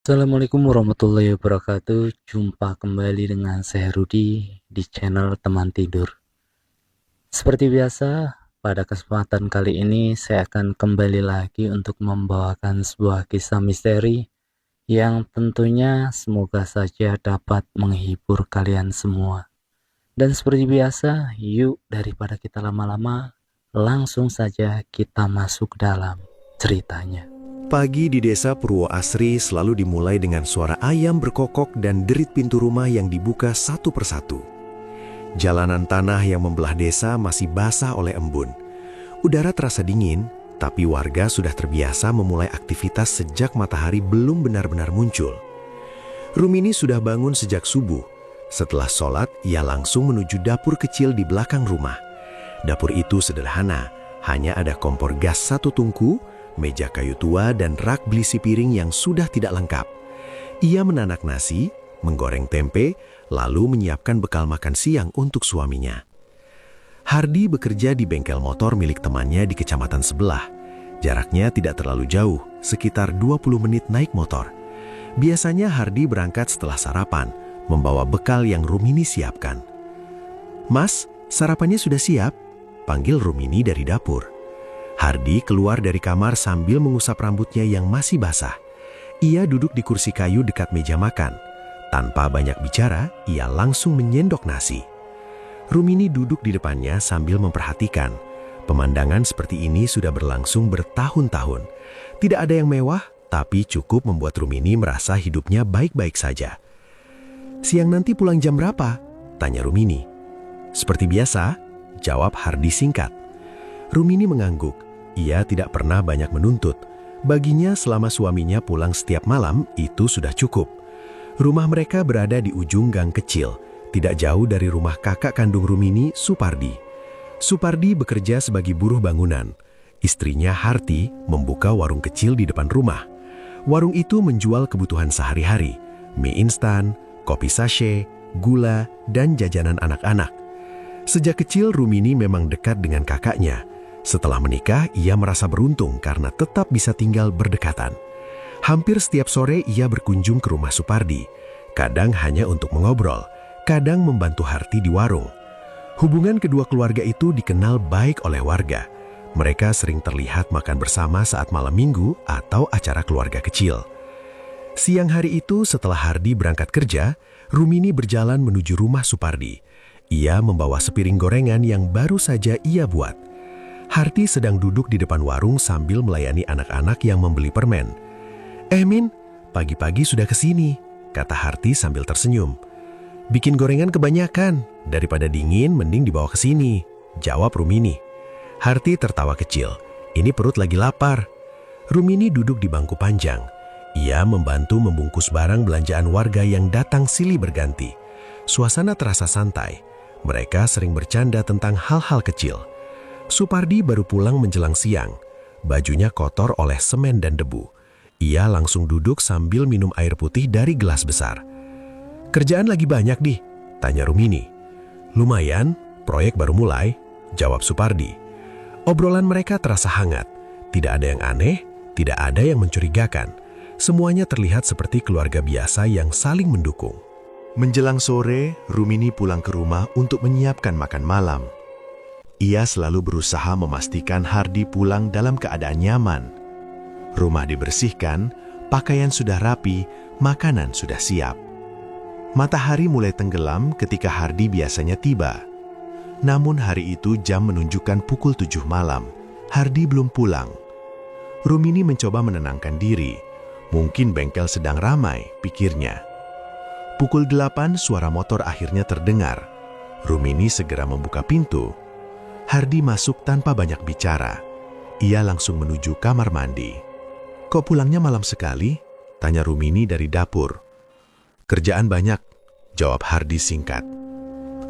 Assalamualaikum warahmatullahi wabarakatuh. Jumpa kembali dengan saya Rudi di channel Teman Tidur. Seperti biasa, pada kesempatan kali ini saya akan kembali lagi untuk membawakan sebuah kisah misteri yang tentunya semoga saja dapat menghibur kalian semua. Dan seperti biasa, yuk daripada kita lama-lama, langsung saja kita masuk dalam ceritanya. Pagi di desa Purwoasri selalu dimulai dengan suara ayam berkokok dan derit pintu rumah yang dibuka satu persatu. Jalanan tanah yang membelah desa masih basah oleh embun. Udara terasa dingin, tapi warga sudah terbiasa memulai aktivitas sejak matahari belum benar-benar muncul. Rumini sudah bangun sejak subuh. Setelah sholat, ia langsung menuju dapur kecil di belakang rumah. Dapur itu sederhana, hanya ada kompor gas satu tungku, meja kayu tua dan rak berisi piring yang sudah tidak lengkap. Ia menanak nasi, menggoreng tempe, lalu menyiapkan bekal makan siang untuk suaminya. Hardi bekerja di bengkel motor milik temannya di kecamatan sebelah. Jaraknya tidak terlalu jauh, sekitar 20 menit naik motor. Biasanya Hardi berangkat setelah sarapan, membawa bekal yang Rumini siapkan. "Mas, sarapannya sudah siap?" panggil Rumini dari dapur. Hardi keluar dari kamar sambil mengusap rambutnya yang masih basah. Ia duduk di kursi kayu dekat meja makan. Tanpa banyak bicara, ia langsung menyendok nasi. Rumini duduk di depannya sambil memperhatikan. Pemandangan seperti ini sudah berlangsung bertahun-tahun. Tidak ada yang mewah, tapi cukup membuat Rumini merasa hidupnya baik-baik saja. "Siang nanti pulang jam berapa?" tanya Rumini. "Seperti biasa," jawab Hardi singkat. Rumini mengangguk. Ia tidak pernah banyak menuntut. Baginya selama suaminya pulang setiap malam, itu sudah cukup. Rumah mereka berada di ujung gang kecil, tidak jauh dari rumah kakak kandung Rumini, Supardi. Supardi bekerja sebagai buruh bangunan. Istrinya Harti membuka warung kecil di depan rumah. Warung itu menjual kebutuhan sehari-hari, mie instan, kopi sachet, gula, dan jajanan anak-anak. Sejak kecil Rumini memang dekat dengan kakaknya. Setelah menikah, ia merasa beruntung karena tetap bisa tinggal berdekatan. Hampir setiap sore ia berkunjung ke rumah Supardi. Kadang hanya untuk mengobrol, kadang membantu Harti di warung. Hubungan kedua keluarga itu dikenal baik oleh warga. Mereka sering terlihat makan bersama saat malam minggu atau acara keluarga kecil. Siang hari itu setelah Hardi berangkat kerja, Rumini berjalan menuju rumah Supardi. Ia membawa sepiring gorengan yang baru saja ia buat. Harti sedang duduk di depan warung sambil melayani anak-anak yang membeli permen. Min, pagi-pagi sudah kesini," kata Harti sambil tersenyum. "Bikin gorengan kebanyakan, daripada dingin mending dibawa ke sini," jawab Rumini. Harti tertawa kecil. Ini perut lagi lapar. Rumini duduk di bangku panjang. Ia membantu membungkus barang belanjaan warga yang datang silih berganti. Suasana terasa santai. Mereka sering bercanda tentang hal-hal kecil. Supardi baru pulang menjelang siang. Bajunya kotor oleh semen dan debu. Ia langsung duduk sambil minum air putih dari gelas besar. "Kerjaan lagi banyak, Di?" tanya Rumini. "Lumayan, proyek baru mulai," jawab Supardi. Obrolan mereka terasa hangat. Tidak ada yang aneh, tidak ada yang mencurigakan. Semuanya terlihat seperti keluarga biasa yang saling mendukung. Menjelang sore, Rumini pulang ke rumah untuk menyiapkan makan malam. Ia selalu berusaha memastikan Hardi pulang dalam keadaan nyaman. Rumah dibersihkan, pakaian sudah rapi, makanan sudah siap. Matahari mulai tenggelam ketika Hardi biasanya tiba. Namun hari itu jam menunjukkan pukul 7 malam. Hardi belum pulang. Rumini mencoba menenangkan diri. Mungkin bengkel sedang ramai, pikirnya. Pukul 8 suara motor akhirnya terdengar. Rumini segera membuka pintu. Hardi masuk tanpa banyak bicara. Ia langsung menuju kamar mandi. "Kok pulangnya malam sekali?" tanya Rumini dari dapur. "Kerjaan banyak," jawab Hardi singkat.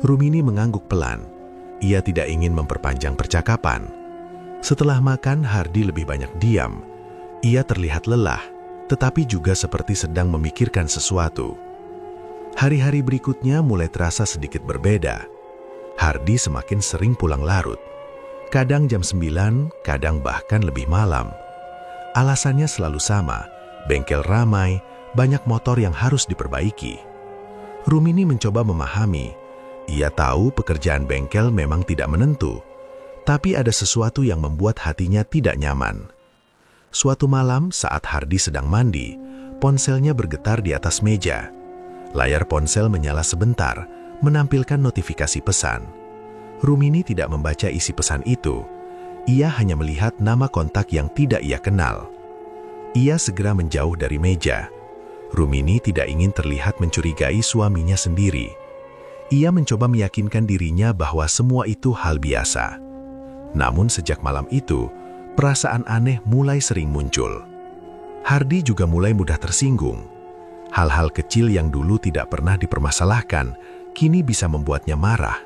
Rumini mengangguk pelan. Ia tidak ingin memperpanjang percakapan. Setelah makan, Hardi lebih banyak diam. Ia terlihat lelah, tetapi juga seperti sedang memikirkan sesuatu. Hari-hari berikutnya mulai terasa sedikit berbeda. Hardi semakin sering pulang larut. Kadang jam 9, kadang bahkan lebih malam. Alasannya selalu sama, bengkel ramai, banyak motor yang harus diperbaiki. Rumini mencoba memahami. Ia tahu pekerjaan bengkel memang tidak menentu, tapi ada sesuatu yang membuat hatinya tidak nyaman. Suatu malam saat Hardi sedang mandi, ponselnya bergetar di atas meja. Layar ponsel menyala sebentar, menampilkan notifikasi pesan. Rumini tidak membaca isi pesan itu. Ia hanya melihat nama kontak yang tidak ia kenal. Ia segera menjauh dari meja. Rumini tidak ingin terlihat mencurigai suaminya sendiri. Ia mencoba meyakinkan dirinya bahwa semua itu hal biasa. Namun sejak malam itu, perasaan aneh mulai sering muncul. Hardi juga mulai mudah tersinggung. Hal-hal kecil yang dulu tidak pernah dipermasalahkan, kini bisa membuatnya marah.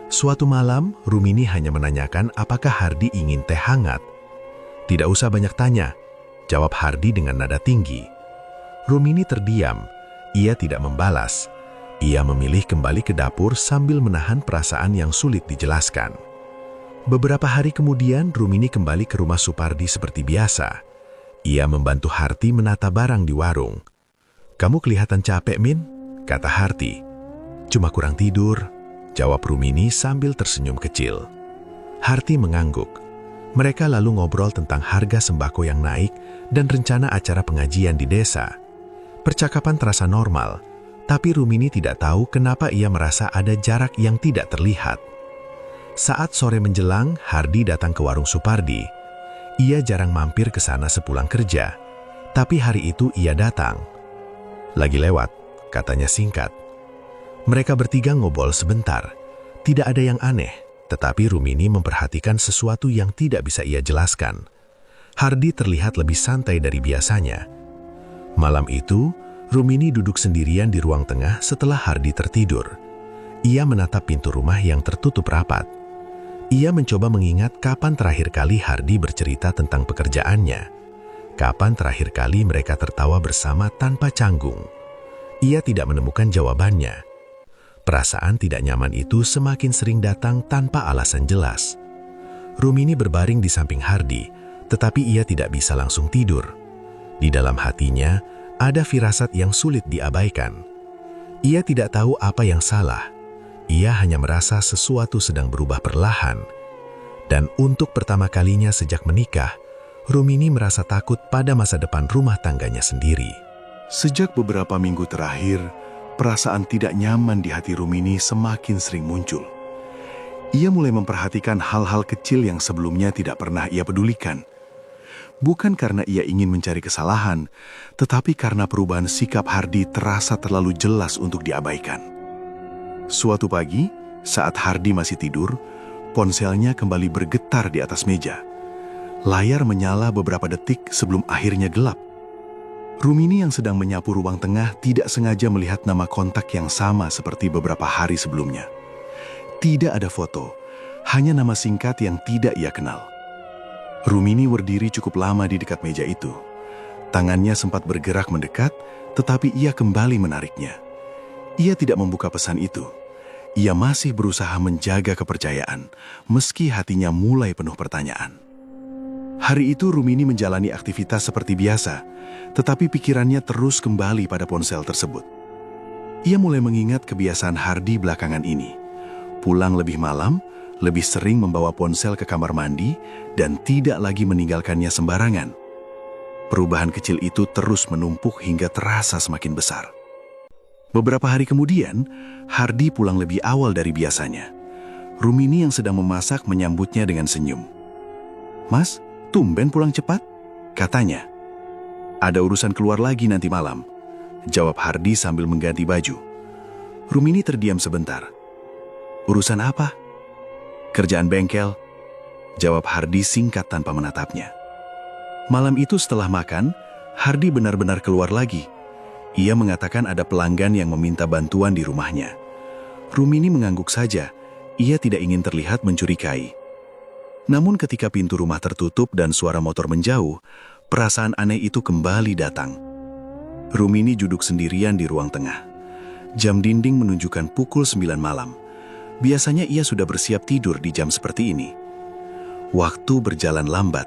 Suatu malam, Rumini hanya menanyakan apakah Hardi ingin teh hangat. "Tidak usah banyak tanya," jawab Hardi dengan nada tinggi. Rumini terdiam. Ia tidak membalas. Ia memilih kembali ke dapur sambil menahan perasaan yang sulit dijelaskan. Beberapa hari kemudian, Rumini kembali ke rumah Supardi seperti biasa. Ia membantu Harti menata barang di warung. "Kamu kelihatan capek, Min?" kata Harti. "Cuma kurang tidur," jawab Rumini sambil tersenyum kecil. Harti mengangguk. Mereka lalu ngobrol tentang harga sembako yang naik dan rencana acara pengajian di desa. Percakapan terasa normal, tapi Rumini tidak tahu kenapa ia merasa ada jarak yang tidak terlihat. Saat sore menjelang, Hardi datang ke warung Supardi. Ia jarang mampir ke sana sepulang kerja, tapi hari itu ia datang. "Lagi lewat," katanya singkat. Mereka bertiga ngobrol sebentar. Tidak ada yang aneh, tetapi Rumini memperhatikan sesuatu yang tidak bisa ia jelaskan. Hardi terlihat lebih santai dari biasanya. Malam itu, Rumini duduk sendirian di ruang tengah setelah Hardi tertidur. Ia menatap pintu rumah yang tertutup rapat. Ia mencoba mengingat kapan terakhir kali Hardi bercerita tentang pekerjaannya. Kapan terakhir kali mereka tertawa bersama tanpa canggung. Ia tidak menemukan jawabannya. Perasaan tidak nyaman itu semakin sering datang tanpa alasan jelas. Rumini berbaring di samping Hardi, tetapi ia tidak bisa langsung tidur. Di dalam hatinya, ada firasat yang sulit diabaikan. Ia tidak tahu apa yang salah. Ia hanya merasa sesuatu sedang berubah perlahan. Dan untuk pertama kalinya sejak menikah, Rumini merasa takut pada masa depan rumah tangganya sendiri. Sejak beberapa minggu terakhir, perasaan tidak nyaman di hati Rumini semakin sering muncul. Ia mulai memperhatikan hal-hal kecil yang sebelumnya tidak pernah ia pedulikan. Bukan karena ia ingin mencari kesalahan, tetapi karena perubahan sikap Hardi terasa terlalu jelas untuk diabaikan. Suatu pagi, saat Hardi masih tidur, ponselnya kembali bergetar di atas meja. Layar menyala beberapa detik sebelum akhirnya gelap. Rumini yang sedang menyapu ruang tengah tidak sengaja melihat nama kontak yang sama seperti beberapa hari sebelumnya. Tidak ada foto, hanya nama singkat yang tidak ia kenal. Rumini berdiri cukup lama di dekat meja itu. Tangannya sempat bergerak mendekat, tetapi ia kembali menariknya. Ia tidak membuka pesan itu. Ia masih berusaha menjaga kepercayaan, meski hatinya mulai penuh pertanyaan. Hari itu Rumini menjalani aktivitas seperti biasa, tetapi pikirannya terus kembali pada ponsel tersebut. Ia mulai mengingat kebiasaan Hardi belakangan ini. Pulang lebih malam, lebih sering membawa ponsel ke kamar mandi, dan tidak lagi meninggalkannya sembarangan. Perubahan kecil itu terus menumpuk hingga terasa semakin besar. Beberapa hari kemudian, Hardi pulang lebih awal dari biasanya. Rumini yang sedang memasak menyambutnya dengan senyum. "Mas, tumben pulang cepat?" katanya. "Ada urusan keluar lagi nanti malam," jawab Hardi sambil mengganti baju. Rumini terdiam sebentar. "Urusan apa?" "Kerjaan bengkel," jawab Hardi singkat tanpa menatapnya. Malam itu setelah makan, Hardi benar-benar keluar lagi. Ia mengatakan ada pelanggan yang meminta bantuan di rumahnya. Rumini mengangguk saja. Ia tidak ingin terlihat mencurigai. Namun ketika pintu rumah tertutup dan suara motor menjauh, perasaan aneh itu kembali datang. Rumini duduk sendirian di ruang tengah. Jam dinding menunjukkan pukul 9 malam. Biasanya ia sudah bersiap tidur di jam seperti ini. Waktu berjalan lambat.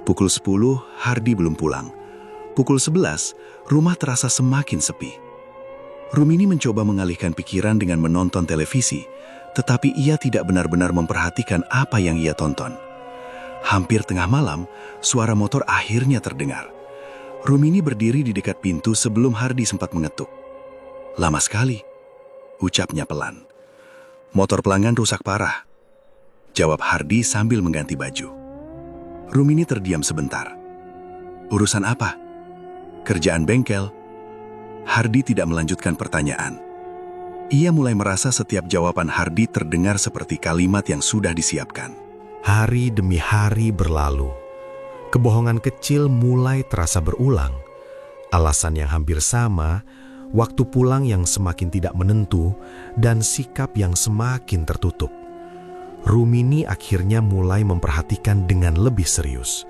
Pukul 10, Hardi belum pulang. Pukul 11, rumah terasa semakin sepi. Rumini mencoba mengalihkan pikiran dengan menonton televisi, tetapi ia tidak benar-benar memperhatikan apa yang ia tonton. Hampir tengah malam, suara motor akhirnya terdengar. Rumini berdiri di dekat pintu sebelum Hardi sempat mengetuk. "Lama sekali," ucapnya pelan. "Motor pelanggan rusak parah," jawab Hardi sambil mengganti baju. Rumini terdiam sebentar. "Urusan apa?" "Kerjaan bengkel." Hardi tidak melanjutkan pertanyaan. Ia mulai merasa setiap jawaban Hardi terdengar seperti kalimat yang sudah disiapkan. Hari demi hari berlalu. Kebohongan kecil mulai terasa berulang. Alasan yang hampir sama, waktu pulang yang semakin tidak menentu, dan sikap yang semakin tertutup. Rumini akhirnya mulai memperhatikan dengan lebih serius.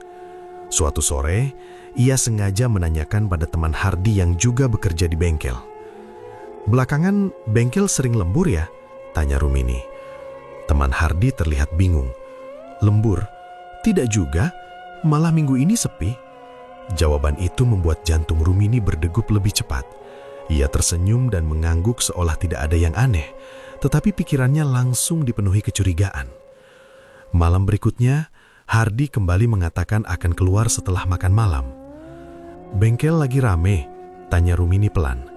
Suatu sore, ia sengaja menanyakan pada teman Hardi yang juga bekerja di bengkel. "Belakangan bengkel sering lembur ya?" tanya Rumini. Teman Hardi terlihat bingung. "Lembur? Tidak juga, malah minggu ini sepi." Jawaban itu membuat jantung Rumini berdegup lebih cepat. Ia tersenyum dan mengangguk seolah tidak ada yang aneh, tetapi pikirannya langsung dipenuhi kecurigaan. Malam berikutnya, Hardi kembali mengatakan akan keluar setelah makan malam. "Bengkel lagi rame?" tanya Rumini pelan.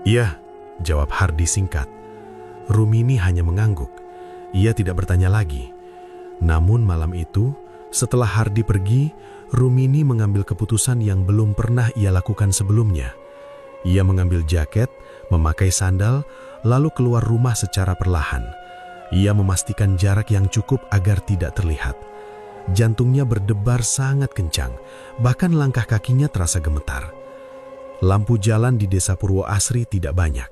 "Iya," jawab Hardi singkat. Rumini hanya mengangguk. Ia tidak bertanya lagi. Namun malam itu, setelah Hardi pergi, Rumini mengambil keputusan yang belum pernah ia lakukan sebelumnya. Ia mengambil jaket, memakai sandal, lalu keluar rumah secara perlahan. Ia memastikan jarak yang cukup agar tidak terlihat. Jantungnya berdebar sangat kencang, bahkan langkah kakinya terasa gemetar. Lampu jalan di Desa Purwoasri tidak banyak.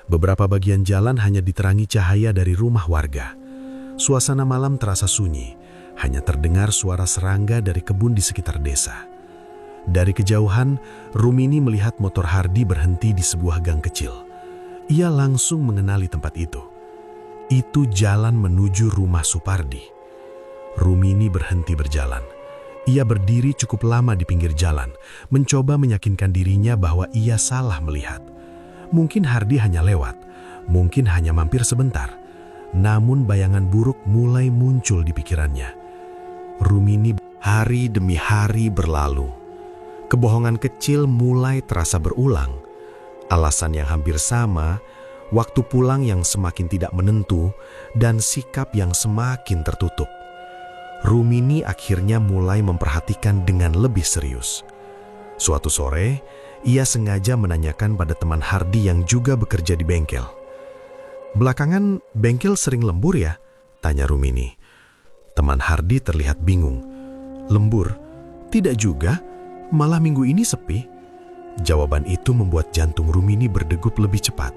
Beberapa bagian jalan hanya diterangi cahaya dari rumah warga. Suasana malam terasa sunyi, hanya terdengar suara serangga dari kebun di sekitar desa. Dari kejauhan, Rumini melihat motor Hardi berhenti di sebuah gang kecil. Ia langsung mengenali tempat itu. Itu jalan menuju rumah Supardi. Rumini berhenti berjalan. Ia berdiri cukup lama di pinggir jalan, mencoba meyakinkan dirinya bahwa ia salah melihat. Mungkin Hardi hanya lewat, mungkin hanya mampir sebentar. Namun bayangan buruk mulai muncul di pikirannya. Rumini, hari demi hari berlalu. Kebohongan kecil mulai terasa berulang. Alasan yang hampir sama, waktu pulang yang semakin tidak menentu, dan sikap yang semakin tertutup. Rumini akhirnya mulai memperhatikan dengan lebih serius. Suatu sore, ia sengaja menanyakan pada teman Hardi yang juga bekerja di bengkel. "Belakangan bengkel sering lembur ya?" tanya Rumini. Teman Hardi terlihat bingung. "Lembur? Tidak juga, malah minggu ini sepi." Jawaban itu membuat jantung Rumini berdegup lebih cepat.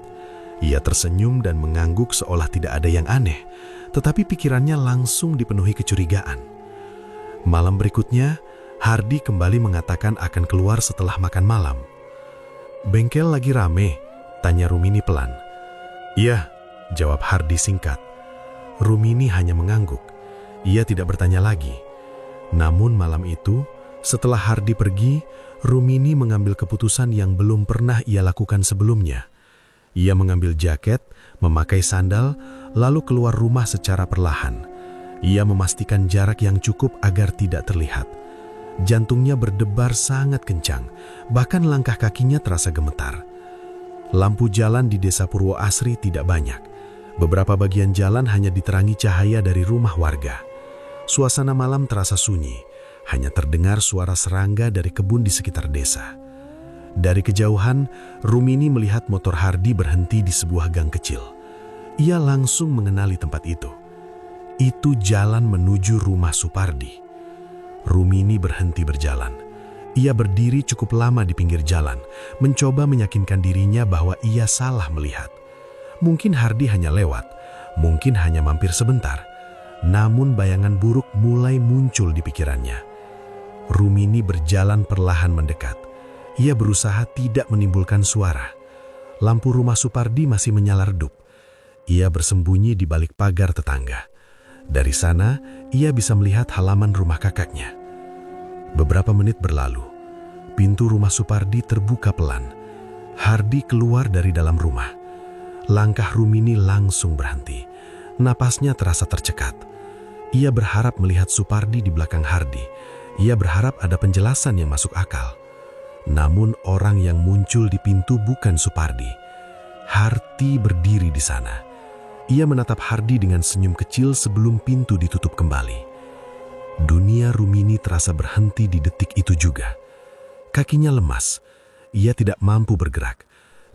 Ia tersenyum dan mengangguk seolah tidak ada yang aneh, tetapi pikirannya langsung dipenuhi kecurigaan. Malam berikutnya, Hardi kembali mengatakan akan keluar setelah makan malam. "Bengkel lagi rame?" tanya Rumini pelan. "Iya," jawab Hardi singkat. Rumini hanya mengangguk. Ia tidak bertanya lagi. Namun malam itu, setelah Hardi pergi, Rumini mengambil keputusan yang belum pernah ia lakukan sebelumnya. Ia mengambil jaket, memakai sandal, lalu keluar rumah secara perlahan. Ia memastikan jarak yang cukup agar tidak terlihat. Jantungnya berdebar sangat kencang, bahkan langkah kakinya terasa gemetar. Lampu jalan di Desa Purwoasri tidak banyak. Beberapa bagian jalan hanya diterangi cahaya dari rumah warga. Suasana malam terasa sunyi, hanya terdengar suara serangga dari kebun di sekitar desa. Dari kejauhan, Rumini melihat motor Hardi berhenti di sebuah gang kecil. Ia langsung mengenali tempat itu. Itu jalan menuju rumah Supardi. Rumini berhenti berjalan. Ia berdiri cukup lama di pinggir jalan, mencoba meyakinkan dirinya bahwa ia salah melihat. Mungkin Hardi hanya lewat, mungkin hanya mampir sebentar. Namun bayangan buruk mulai muncul di pikirannya. Rumini berjalan perlahan mendekat. Ia berusaha tidak menimbulkan suara. Lampu rumah Supardi masih menyala redup. Ia bersembunyi di balik pagar tetangga. Dari sana, ia bisa melihat halaman rumah kakaknya. Beberapa menit berlalu. Pintu rumah Supardi terbuka pelan. Hardi keluar dari dalam rumah. Langkah Rumini langsung berhenti. Napasnya terasa tercekat. Ia berharap melihat Supardi di belakang Hardi. Ia berharap ada penjelasan yang masuk akal. Namun orang yang muncul di pintu bukan Supardi. Harti berdiri di sana. Ia menatap Hardi dengan senyum kecil sebelum pintu ditutup kembali. Dunia Rumini terasa berhenti di detik itu juga. Kakinya lemas. Ia tidak mampu bergerak.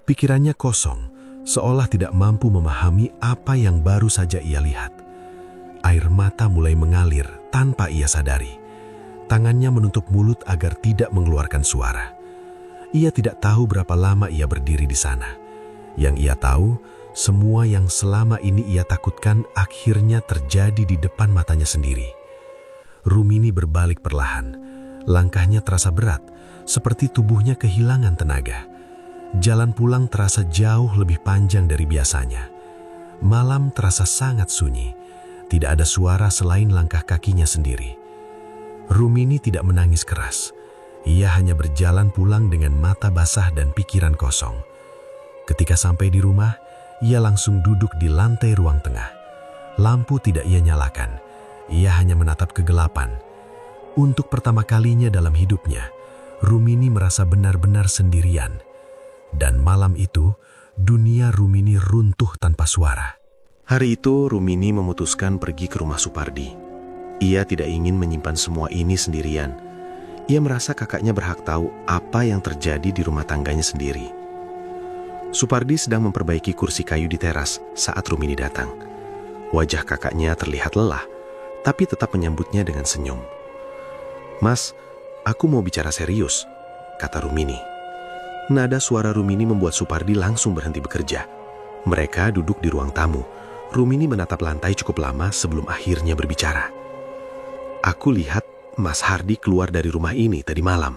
Pikirannya kosong, seolah tidak mampu memahami apa yang baru saja ia lihat. Air mata mulai mengalir tanpa ia sadari. Tangannya menutup mulut agar tidak mengeluarkan suara. Ia tidak tahu berapa lama ia berdiri di sana. Yang ia tahu, semua yang selama ini ia takutkan akhirnya terjadi di depan matanya sendiri. Rumini berbalik perlahan. Langkahnya terasa berat, seperti tubuhnya kehilangan tenaga. Jalan pulang terasa jauh lebih panjang dari biasanya. Malam terasa sangat sunyi. Tidak ada suara selain langkah kakinya sendiri. Rumini tidak menangis keras. Ia hanya berjalan pulang dengan mata basah dan pikiran kosong. Ketika sampai di rumah, ia langsung duduk di lantai ruang tengah. Lampu tidak ia nyalakan. Ia hanya menatap kegelapan. Untuk pertama kalinya dalam hidupnya, Rumini merasa benar-benar sendirian. Dan malam itu, dunia Rumini runtuh tanpa suara. Hari itu, Rumini memutuskan pergi ke rumah Supardi. Ia tidak ingin menyimpan semua ini sendirian. Ia merasa kakaknya berhak tahu apa yang terjadi di rumah tangganya sendiri. Supardi sedang memperbaiki kursi kayu di teras saat Rumini datang. Wajah kakaknya terlihat lelah, tapi tetap menyambutnya dengan senyum. "Mas, aku mau bicara serius," kata Rumini. Nada suara Rumini membuat Supardi langsung berhenti bekerja. Mereka duduk di ruang tamu. Rumini menatap lantai cukup lama sebelum akhirnya berbicara. "Aku lihat Mas Hardi keluar dari rumah ini tadi malam."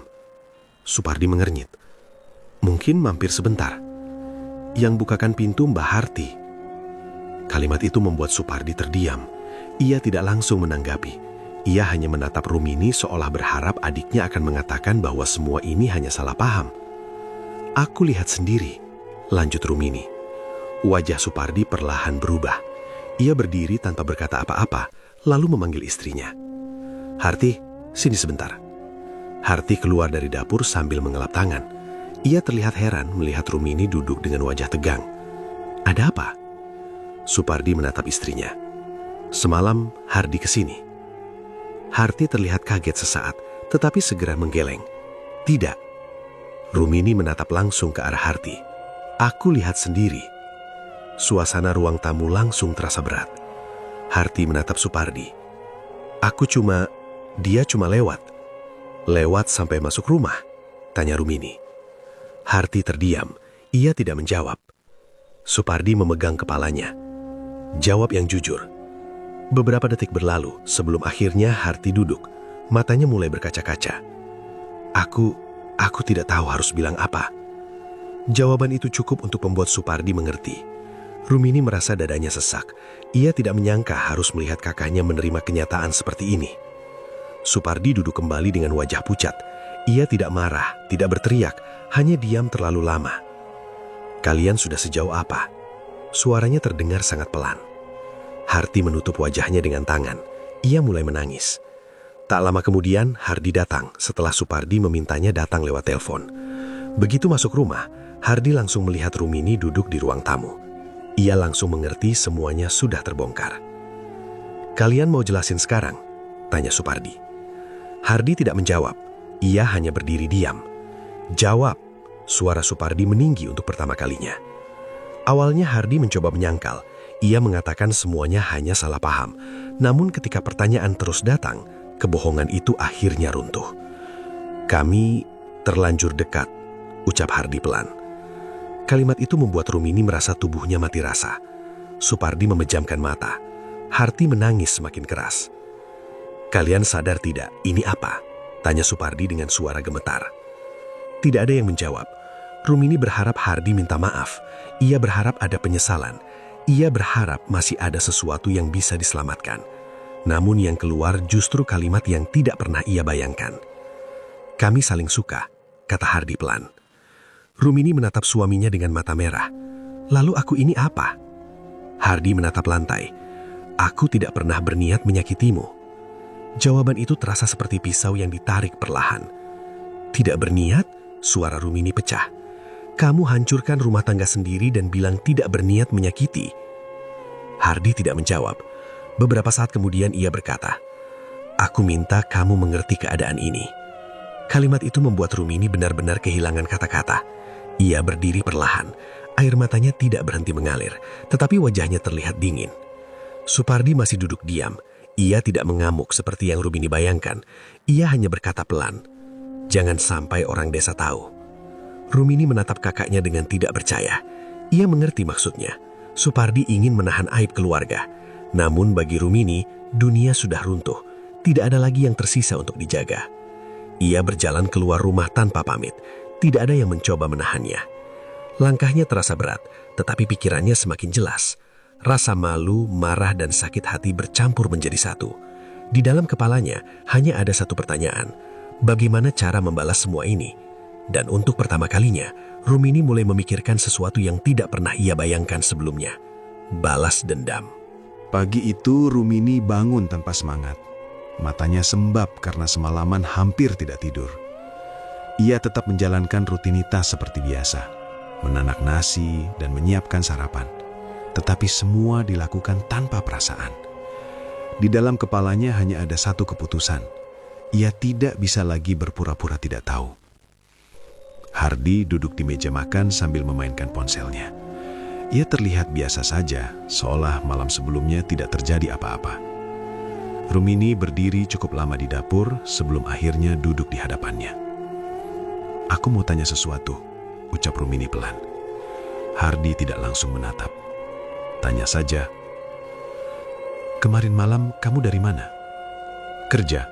Supardi mengernyit. "Mungkin mampir sebentar." "Yang bukakan pintu Mbak Harti." Kalimat itu membuat Supardi terdiam. Ia tidak langsung menanggapi. Ia hanya menatap Rumini seolah berharap adiknya akan mengatakan bahwa semua ini hanya salah paham. "Aku lihat sendiri," lanjut Rumini. Wajah Supardi perlahan berubah. Ia berdiri tanpa berkata apa-apa, lalu memanggil istrinya. "Harti, sini sebentar." Harti keluar dari dapur sambil mengelap tangan. Ia terlihat heran melihat Rumini duduk dengan wajah tegang. "Ada apa?" Supardi menatap istrinya. "Semalam Hardi kesini." Harti terlihat kaget sesaat, tetapi segera menggeleng. "Tidak." Rumini menatap langsung ke arah Harti. "Aku lihat sendiri." Suasana ruang tamu langsung terasa berat. Harti menatap Supardi. Dia cuma lewat." "Lewat sampai masuk rumah?" tanya Rumini. Harti terdiam. Ia tidak menjawab. Supardi memegang kepalanya. "Jawab yang jujur." Beberapa detik berlalu sebelum akhirnya Harti duduk. Matanya mulai berkaca-kaca. Aku tidak tahu harus bilang apa." Jawaban itu cukup untuk membuat Supardi mengerti. Rumini merasa dadanya sesak. Ia tidak menyangka harus melihat kakaknya menerima kenyataan seperti ini. Supardi duduk kembali dengan wajah pucat. Ia tidak marah, tidak berteriak, hanya diam terlalu lama. "Kalian sudah sejauh apa?" Suaranya terdengar sangat pelan. Harti menutup wajahnya dengan tangan. Ia mulai menangis. Tak lama kemudian, Hardi datang setelah Supardi memintanya datang lewat telepon. Begitu masuk rumah, Hardi langsung melihat Rumini duduk di ruang tamu. Ia langsung mengerti semuanya sudah terbongkar. "Kalian mau jelasin sekarang?" tanya Supardi. Hardi tidak menjawab. Ia hanya berdiri diam. "Jawab!" Suara Supardi meninggi untuk pertama kalinya. Awalnya Hardi mencoba menyangkal. Ia mengatakan semuanya hanya salah paham. Namun ketika pertanyaan terus datang, kebohongan itu akhirnya runtuh. "Kami terlanjur dekat," ucap Hardi pelan. Kalimat itu membuat Rumini merasa tubuhnya mati rasa. Supardi memejamkan mata. Harti menangis semakin keras. "Kalian sadar tidak, ini apa?" tanya Supardi dengan suara gemetar. Tidak ada yang menjawab. Rumini berharap Hardi minta maaf. Ia berharap ada penyesalan. Ia berharap masih ada sesuatu yang bisa diselamatkan. Namun yang keluar justru kalimat yang tidak pernah ia bayangkan. "Kami saling suka," kata Hardi pelan. Rumini menatap suaminya dengan mata merah. Lalu aku ini apa? Hardi menatap lantai. Aku tidak pernah berniat menyakitimu. Jawaban itu terasa seperti pisau yang ditarik perlahan. Tidak berniat? Suara Rumini pecah. Kamu hancurkan rumah tangga sendiri dan bilang tidak berniat menyakiti. Hardi tidak menjawab. Beberapa saat kemudian ia berkata, aku minta kamu mengerti keadaan ini. Kalimat itu membuat Rumini benar-benar kehilangan kata-kata. Ia berdiri perlahan. Air matanya tidak berhenti mengalir, tetapi wajahnya terlihat dingin. Supardi masih duduk diam. Ia tidak mengamuk seperti yang Rumini bayangkan. Ia hanya berkata pelan, jangan sampai orang desa tahu. Rumini menatap kakaknya dengan tidak percaya. Ia mengerti maksudnya. Supardi ingin menahan aib keluarga. Namun bagi Rumini, dunia sudah runtuh. Tidak ada lagi yang tersisa untuk dijaga. Ia berjalan keluar rumah tanpa pamit. Tidak ada yang mencoba menahannya. Langkahnya terasa berat, tetapi pikirannya semakin jelas. Rasa malu, marah, dan sakit hati bercampur menjadi satu. Di dalam kepalanya hanya ada satu pertanyaan. Bagaimana cara membalas semua ini? Dan untuk pertama kalinya, Rumini mulai memikirkan sesuatu yang tidak pernah ia bayangkan sebelumnya. Balas dendam. Pagi itu Rumini bangun tanpa semangat. Matanya sembab karena semalaman hampir tidak tidur. Ia tetap menjalankan rutinitas seperti biasa. Menanak nasi dan menyiapkan sarapan. Tetapi semua dilakukan tanpa perasaan. Di dalam kepalanya hanya ada satu keputusan. Ia tidak bisa lagi berpura-pura tidak tahu. Hardi duduk di meja makan sambil memainkan ponselnya. Ia terlihat biasa saja, seolah malam sebelumnya tidak terjadi apa-apa. Rumini berdiri cukup lama di dapur sebelum akhirnya duduk di hadapannya. Aku mau tanya sesuatu, ucap Rumini pelan. Hardi tidak langsung menatap. Tanya saja. Kemarin malam kamu dari mana? Kerja.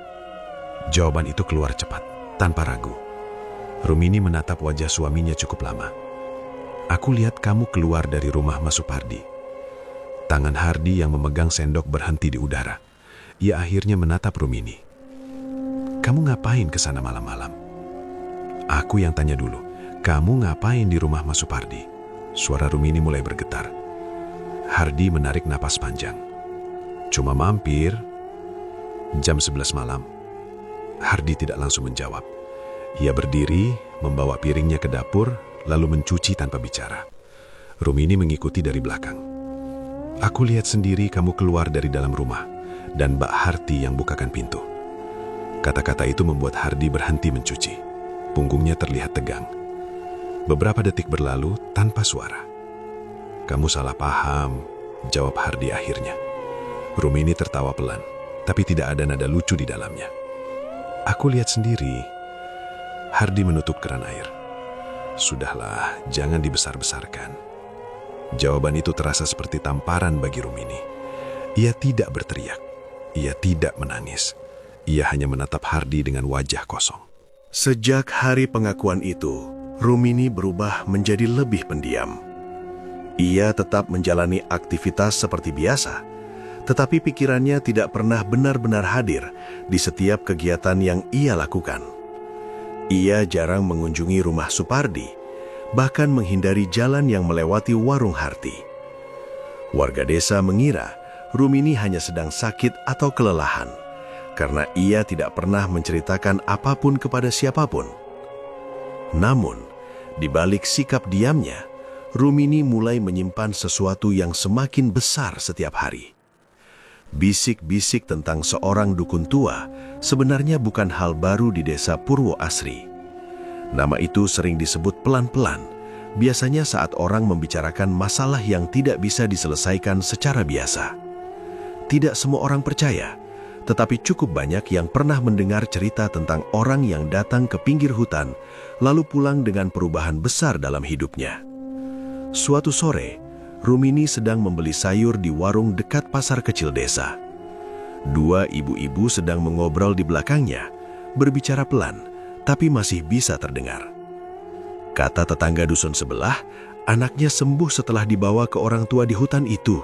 Jawaban itu keluar cepat, tanpa ragu. Rumini menatap wajah suaminya cukup lama. Aku lihat kamu keluar dari rumah Mas Supardi. Tangan Hardi yang memegang sendok berhenti di udara. Ia akhirnya menatap Rumini. Kamu ngapain ke sana malam-malam? Aku yang tanya dulu. Kamu ngapain di rumah Mas Supardi? Suara Rumini mulai bergetar. Hardi menarik napas panjang. Cuma mampir. Jam 11 malam. Hardi tidak langsung menjawab. Ia berdiri, membawa piringnya ke dapur, lalu mencuci tanpa bicara. Rumini mengikuti dari belakang. Aku lihat sendiri kamu keluar dari dalam rumah, dan Mbak Harti yang bukakan pintu. Kata-kata itu membuat Hardi berhenti mencuci. Punggungnya terlihat tegang. Beberapa detik berlalu tanpa suara. Kamu salah paham, jawab Hardi akhirnya. Rumini tertawa pelan, tapi tidak ada nada lucu di dalamnya. Aku lihat sendiri. Hardi menutup keran air. Sudahlah, jangan dibesar-besarkan. Jawaban itu terasa seperti tamparan bagi Rumini. Ia tidak berteriak. Ia tidak menangis. Ia hanya menatap Hardi dengan wajah kosong. Sejak hari pengakuan itu, Rumini berubah menjadi lebih pendiam. Ia tetap menjalani aktivitas seperti biasa, tetapi pikirannya tidak pernah benar-benar hadir di setiap kegiatan yang ia lakukan. Ia jarang mengunjungi rumah Supardi, bahkan menghindari jalan yang melewati warung Harti. Warga desa mengira Rumini hanya sedang sakit atau kelelahan, karena ia tidak pernah menceritakan apapun kepada siapapun. Namun, di balik sikap diamnya, Rumini mulai menyimpan sesuatu yang semakin besar setiap hari. Bisik-bisik tentang seorang dukun tua sebenarnya bukan hal baru di desa Purwo Asri. Nama itu sering disebut pelan-pelan, biasanya saat orang membicarakan masalah yang tidak bisa diselesaikan secara biasa. Tidak semua orang percaya, tetapi cukup banyak yang pernah mendengar cerita tentang orang yang datang ke pinggir hutan, lalu pulang dengan perubahan besar dalam hidupnya. Suatu sore, Rumini sedang membeli sayur di warung dekat pasar kecil desa. Dua ibu-ibu sedang mengobrol di belakangnya, berbicara pelan, tapi masih bisa terdengar. Kata tetangga dusun sebelah, anaknya sembuh setelah dibawa ke orang tua di hutan itu.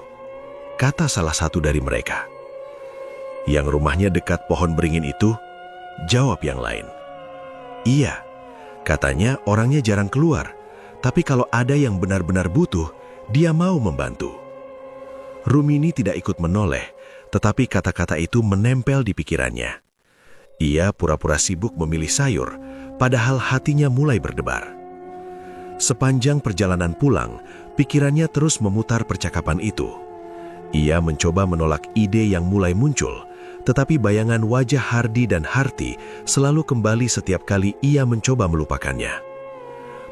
Kata salah satu dari mereka. Yang rumahnya dekat pohon beringin itu, jawab yang lain. Iya, Katanya orangnya jarang keluar, tapi kalau ada yang benar-benar butuh, dia mau membantu. Rumini tidak ikut menoleh, tetapi kata-kata itu menempel di pikirannya. Ia pura-pura sibuk memilih sayur, padahal hatinya mulai berdebar. Sepanjang perjalanan pulang, pikirannya terus memutar percakapan itu. Ia mencoba menolak ide yang mulai muncul, tetapi bayangan wajah Hardi dan Harti selalu kembali setiap kali ia mencoba melupakannya.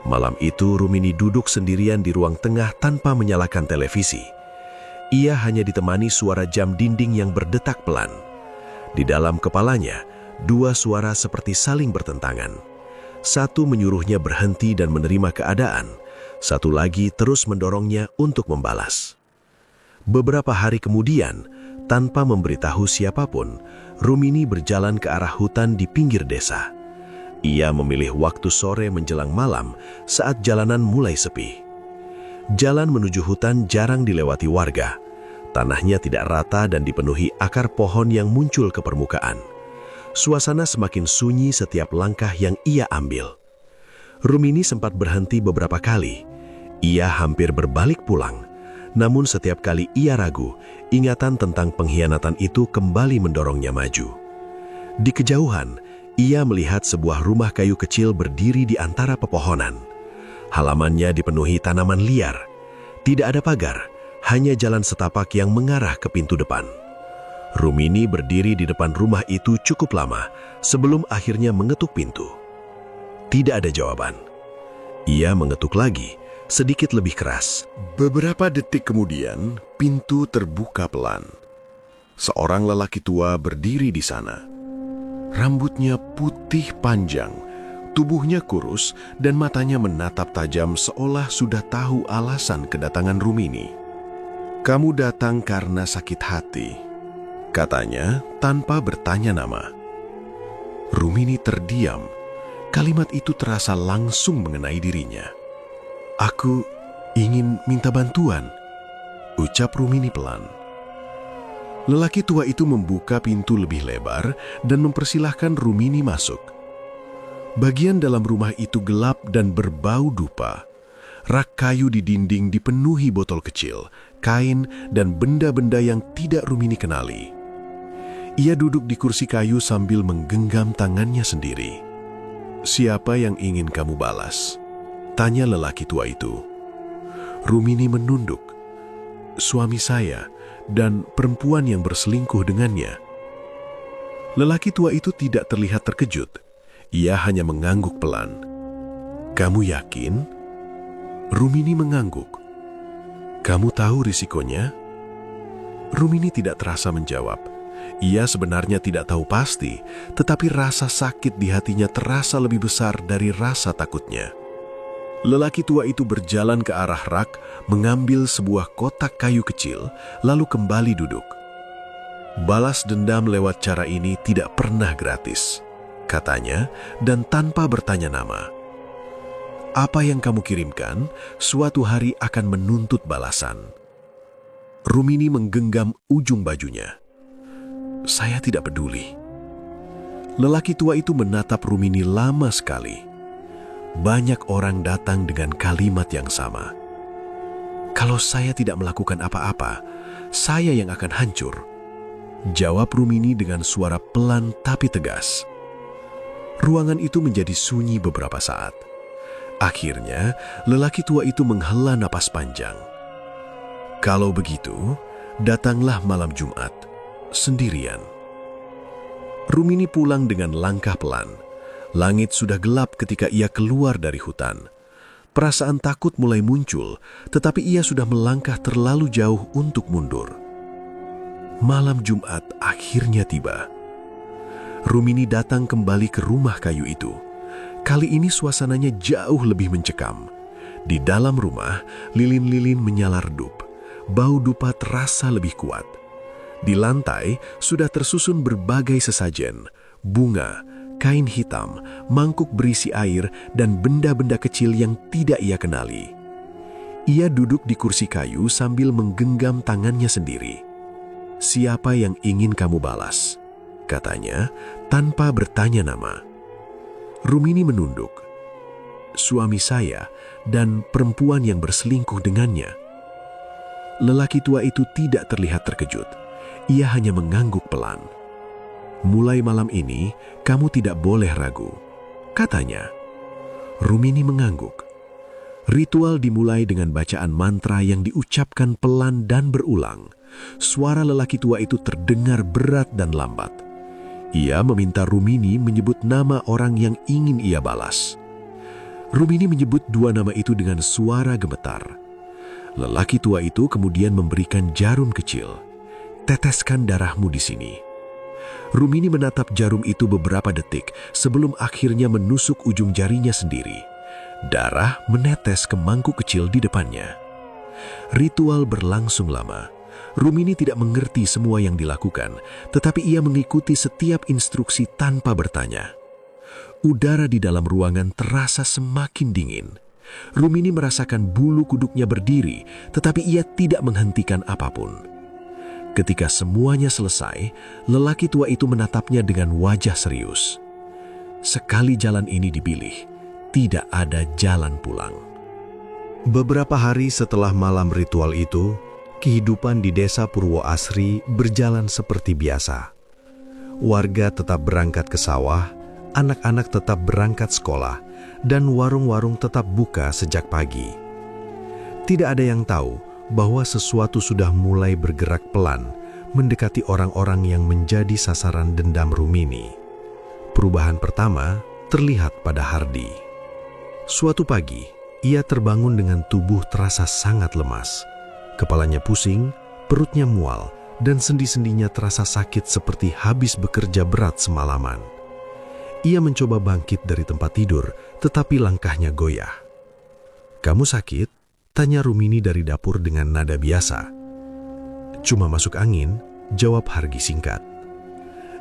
Malam itu Rumini duduk sendirian di ruang tengah tanpa menyalakan televisi. Ia hanya ditemani suara jam dinding yang berdetak pelan. Di dalam kepalanya, dua suara seperti saling bertentangan. Satu menyuruhnya berhenti dan menerima keadaan, satu lagi terus mendorongnya untuk membalas. Beberapa hari kemudian, tanpa memberitahu siapapun, Rumini berjalan ke arah hutan di pinggir desa. Ia memilih waktu sore menjelang malam saat jalanan mulai sepi. Jalan menuju hutan jarang dilewati warga. Tanahnya tidak rata dan dipenuhi akar pohon yang muncul ke permukaan. Suasana semakin sunyi setiap langkah yang ia ambil. Rumini sempat berhenti beberapa kali. Ia hampir berbalik pulang. Namun setiap kali ia ragu, ingatan tentang pengkhianatan itu kembali mendorongnya maju. Di kejauhan, ia melihat sebuah rumah kayu kecil berdiri di antara pepohonan. Halamannya dipenuhi tanaman liar. Tidak ada pagar, hanya jalan setapak yang mengarah ke pintu depan. Rumini berdiri di depan rumah itu cukup lama sebelum akhirnya mengetuk pintu. Tidak ada jawaban. Ia mengetuk lagi, sedikit lebih keras. Beberapa detik kemudian, pintu terbuka pelan. Seorang lelaki tua berdiri di sana. Rambutnya putih panjang, tubuhnya kurus, dan matanya menatap tajam seolah sudah tahu alasan kedatangan Rumini. "Kamu datang karena sakit hati," katanya tanpa bertanya nama. Rumini terdiam. Kalimat itu terasa langsung mengenai dirinya. "Aku ingin minta bantuan," ucap Rumini pelan. Lelaki tua itu membuka pintu lebih lebar dan mempersilahkan Rumini masuk. Bagian dalam rumah itu gelap dan berbau dupa. Rak kayu di dinding dipenuhi botol kecil, kain, dan benda-benda yang tidak Rumini kenali. Ia duduk di kursi kayu sambil menggenggam tangannya sendiri. "Siapa yang ingin kamu balas?" tanya lelaki tua itu. Rumini menunduk. "Suami saya dan perempuan yang berselingkuh dengannya." Lelaki tua itu tidak terlihat terkejut. Ia hanya mengangguk pelan. "Kamu yakin?" Rumini mengangguk. "Kamu tahu risikonya?" Rumini tidak terasa menjawab. Ia sebenarnya tidak tahu pasti, tetapi rasa sakit di hatinya terasa lebih besar dari rasa takutnya. Lelaki tua itu berjalan ke arah rak, mengambil sebuah kotak kayu kecil, lalu kembali duduk. "Balas dendam lewat cara ini tidak pernah gratis," katanya, dan tanpa bertanya nama. "Apa yang kamu kirimkan, suatu hari akan menuntut balasan." Rumini menggenggam ujung bajunya. "Saya tidak peduli." Lelaki tua itu menatap Rumini lama sekali. Banyak orang datang dengan kalimat yang sama. "Kalau saya tidak melakukan apa-apa, saya yang akan hancur," jawab Rumini dengan suara pelan tapi tegas. Ruangan itu menjadi sunyi beberapa saat. Akhirnya, lelaki tua itu menghela napas panjang. "Kalau begitu, datanglah malam Jumat, sendirian." Rumini pulang dengan langkah pelan. Langit sudah gelap ketika ia keluar dari hutan. Perasaan takut mulai muncul, tetapi ia sudah melangkah terlalu jauh untuk mundur. Malam Jumat akhirnya tiba. Rumini datang kembali ke rumah kayu itu. Kali ini suasananya jauh lebih mencekam. Di dalam rumah, lilin-lilin menyala redup. Bau dupa terasa lebih kuat. Di lantai sudah tersusun berbagai sesajen, bunga, kain hitam, mangkuk berisi air, dan benda-benda kecil yang tidak ia kenali. Ia duduk di kursi kayu sambil menggenggam tangannya sendiri. "Siapa yang ingin kamu balas?" katanya tanpa bertanya nama. Rumini menunduk. suami saya, dan perempuan yang berselingkuh dengannya." Lelaki tua itu tidak terlihat terkejut. Ia hanya mengangguk pelan. "Mulai malam ini, kamu tidak boleh ragu," katanya. Rumini mengangguk. Ritual dimulai dengan bacaan mantra yang diucapkan pelan dan berulang. Suara lelaki tua itu terdengar berat dan lambat. Ia meminta Rumini menyebut nama orang yang ingin ia balas. Rumini menyebut dua nama itu dengan suara gemetar. Lelaki tua itu kemudian memberikan jarum kecil. "Teteskan darahmu di sini." Rumini menatap jarum itu beberapa detik sebelum akhirnya menusuk ujung jarinya sendiri. Darah menetes ke mangkuk kecil di depannya. Ritual berlangsung lama. Rumini tidak mengerti semua yang dilakukan, tetapi ia mengikuti setiap instruksi tanpa bertanya. Udara di dalam ruangan terasa semakin dingin. Rumini merasakan bulu kuduknya berdiri, tetapi ia tidak menghentikan apapun. Ketika semuanya selesai, lelaki tua itu menatapnya dengan wajah serius. Sekali jalan ini dipilih, tidak ada jalan pulang. Beberapa hari setelah malam ritual itu, kehidupan di desa Purwoasri berjalan seperti biasa. Warga tetap berangkat ke sawah, anak-anak tetap berangkat sekolah, dan warung-warung tetap buka sejak pagi. Tidak ada yang tahu bahwa sesuatu sudah mulai bergerak pelan mendekati orang-orang yang menjadi sasaran dendam Rumini. Perubahan pertama terlihat pada Hardi. Suatu pagi, ia terbangun dengan tubuh terasa sangat lemas. Kepalanya pusing, perutnya mual, dan sendi-sendinya terasa sakit seperti habis bekerja berat semalaman. Ia mencoba bangkit dari tempat tidur, tetapi langkahnya goyah. "Kamu sakit?" tanya Rumini dari dapur dengan nada biasa. "Cuma masuk angin," jawab Hardi singkat.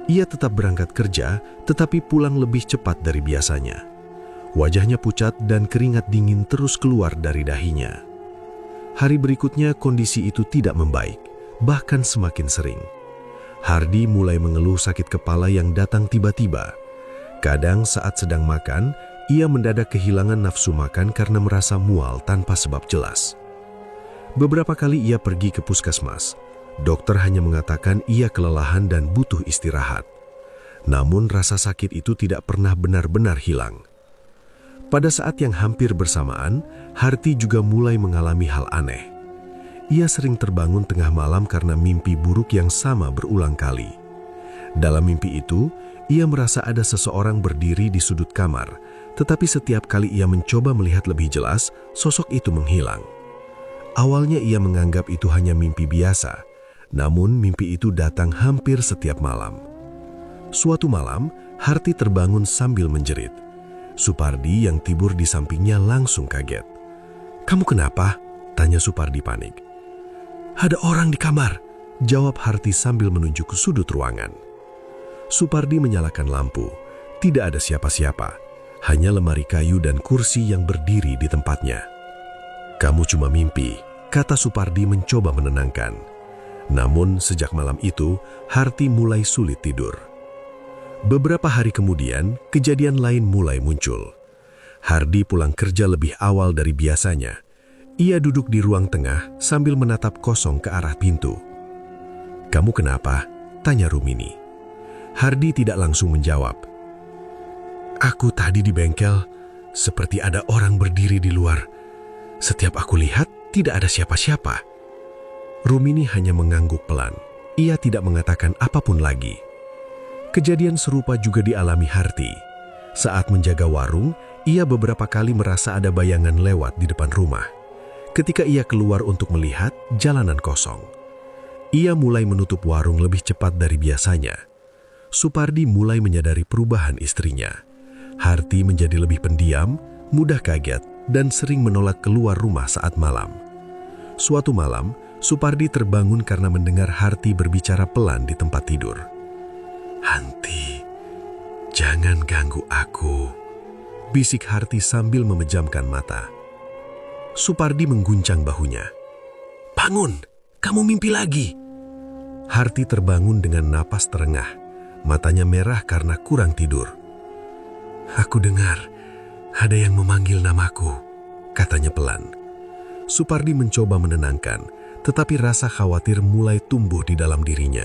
Ia tetap berangkat kerja, tetapi pulang lebih cepat dari biasanya. Wajahnya pucat dan keringat dingin terus keluar dari dahinya. Hari berikutnya kondisi itu tidak membaik, bahkan semakin sering. Hardi mulai mengeluh sakit kepala yang datang tiba-tiba. Kadang saat sedang makan, ia mendadak kehilangan nafsu makan karena merasa mual tanpa sebab jelas. Beberapa kali ia pergi ke puskesmas. Dokter hanya mengatakan ia kelelahan dan butuh istirahat. Namun rasa sakit itu tidak pernah benar-benar hilang. Pada saat yang hampir bersamaan, Harti juga mulai mengalami hal aneh. Ia sering terbangun tengah malam karena mimpi buruk yang sama berulang kali. Dalam mimpi itu, ia merasa ada seseorang berdiri di sudut kamar, tetapi setiap kali ia mencoba melihat lebih jelas, sosok itu menghilang. Awalnya ia menganggap itu hanya mimpi biasa, namun mimpi itu datang hampir setiap malam. Suatu malam, Harti terbangun sambil menjerit. Supardi yang tidur di sampingnya langsung kaget. "Kamu kenapa?" tanya Supardi panik. "Ada orang di kamar," jawab Harti sambil menunjuk ke sudut ruangan. Supardi menyalakan lampu. Tidak ada siapa-siapa, hanya lemari kayu dan kursi yang berdiri di tempatnya. "Kamu cuma mimpi," kata Supardi mencoba menenangkan. Namun sejak malam itu, Harti mulai sulit tidur. Beberapa hari kemudian, kejadian lain mulai muncul. Hardi pulang kerja lebih awal dari biasanya. Ia duduk di ruang tengah sambil menatap kosong ke arah pintu. "Kamu kenapa?" tanya Rumini. Hardi tidak langsung menjawab. "Aku tadi di bengkel, seperti ada orang berdiri di luar. Setiap aku lihat, tidak ada siapa-siapa." Rumini hanya mengangguk pelan. Ia tidak mengatakan apapun lagi. Kejadian serupa juga dialami Harti. Saat menjaga warung, ia beberapa kali merasa ada bayangan lewat di depan rumah. Ketika ia keluar untuk melihat, jalanan kosong. Ia mulai menutup warung lebih cepat dari biasanya. Supardi mulai menyadari perubahan istrinya. Harti menjadi lebih pendiam, mudah kaget, dan sering menolak keluar rumah saat malam. Suatu malam, Supardi terbangun karena mendengar Harti berbicara pelan di tempat tidur. "Hanti, jangan ganggu aku," bisik Harti sambil memejamkan mata. Supardi mengguncang bahunya. "Bangun, kamu mimpi lagi." Harti terbangun dengan napas terengah, matanya merah karena kurang tidur. "Aku dengar "Ada yang memanggil namaku," katanya pelan. Supardi mencoba menenangkan, tetapi rasa khawatir mulai tumbuh di dalam dirinya.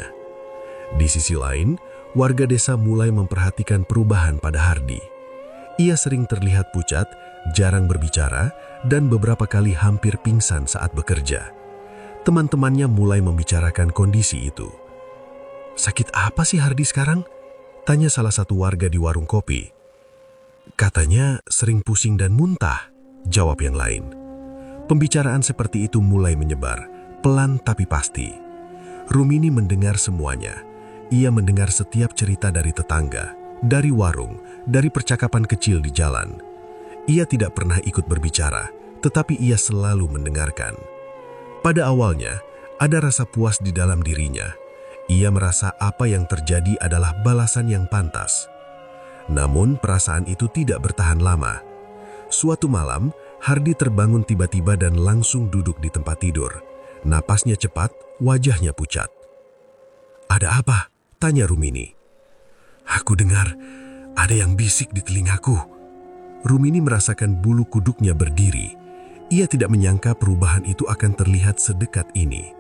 Di sisi lain, warga desa mulai memperhatikan perubahan pada Hardi. Ia sering terlihat pucat, jarang berbicara, dan beberapa kali hampir pingsan saat bekerja. Teman-temannya mulai membicarakan kondisi itu. "Sakit apa sih Hardi sekarang?" tanya salah satu warga di warung kopi. "Katanya sering pusing dan muntah," jawab yang lain. Pembicaraan seperti itu mulai menyebar, pelan tapi pasti. Rumini mendengar semuanya. Ia mendengar setiap cerita dari tetangga, dari warung, dari percakapan kecil di jalan. Ia tidak pernah ikut berbicara, tetapi ia selalu mendengarkan. Pada awalnya, ada rasa puas di dalam dirinya. Ia merasa apa yang terjadi adalah balasan yang pantas. Namun perasaan itu tidak bertahan lama. Suatu malam, Hardi terbangun tiba-tiba dan langsung duduk di tempat tidur. Napasnya cepat, wajahnya pucat. "Ada apa?" tanya Rumini. "Aku dengar ada yang bisik di telingaku." Rumini merasakan bulu kuduknya berdiri. Ia tidak menyangka perubahan itu akan terlihat sedekat ini.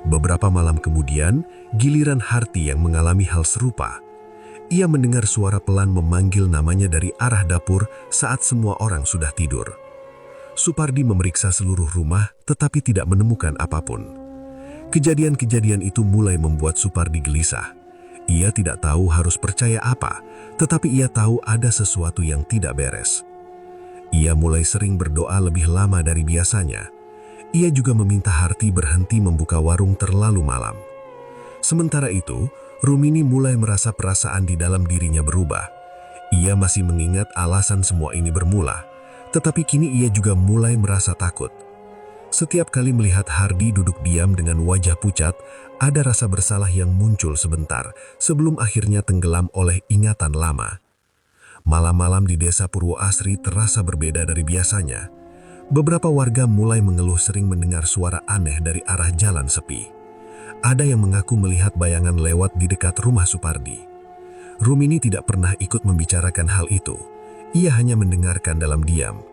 Beberapa malam kemudian, giliran Hardi yang mengalami hal serupa. Ia mendengar suara pelan memanggil namanya dari arah dapur saat semua orang sudah tidur. Supardi memeriksa seluruh rumah tetapi tidak menemukan apapun. Kejadian-kejadian itu mulai membuat Supardi gelisah. Ia tidak tahu harus percaya apa, tetapi ia tahu ada sesuatu yang tidak beres. Ia mulai sering berdoa lebih lama dari biasanya. Ia juga meminta Hardi berhenti membuka warung terlalu malam. Sementara itu, Rumini mulai merasa perasaan di dalam dirinya berubah. Ia masih mengingat alasan semua ini bermula, tetapi kini ia juga mulai merasa takut. Setiap kali melihat Hardi duduk diam dengan wajah pucat, ada rasa bersalah yang muncul sebentar sebelum akhirnya tenggelam oleh ingatan lama. Malam-malam di desa Purwo Asri terasa berbeda dari biasanya. Beberapa warga mulai mengeluh sering mendengar suara aneh dari arah jalan sepi. Ada yang mengaku melihat bayangan lewat di dekat rumah Supardi. Rumini tidak pernah ikut membicarakan hal itu. Ia hanya mendengarkan dalam diam.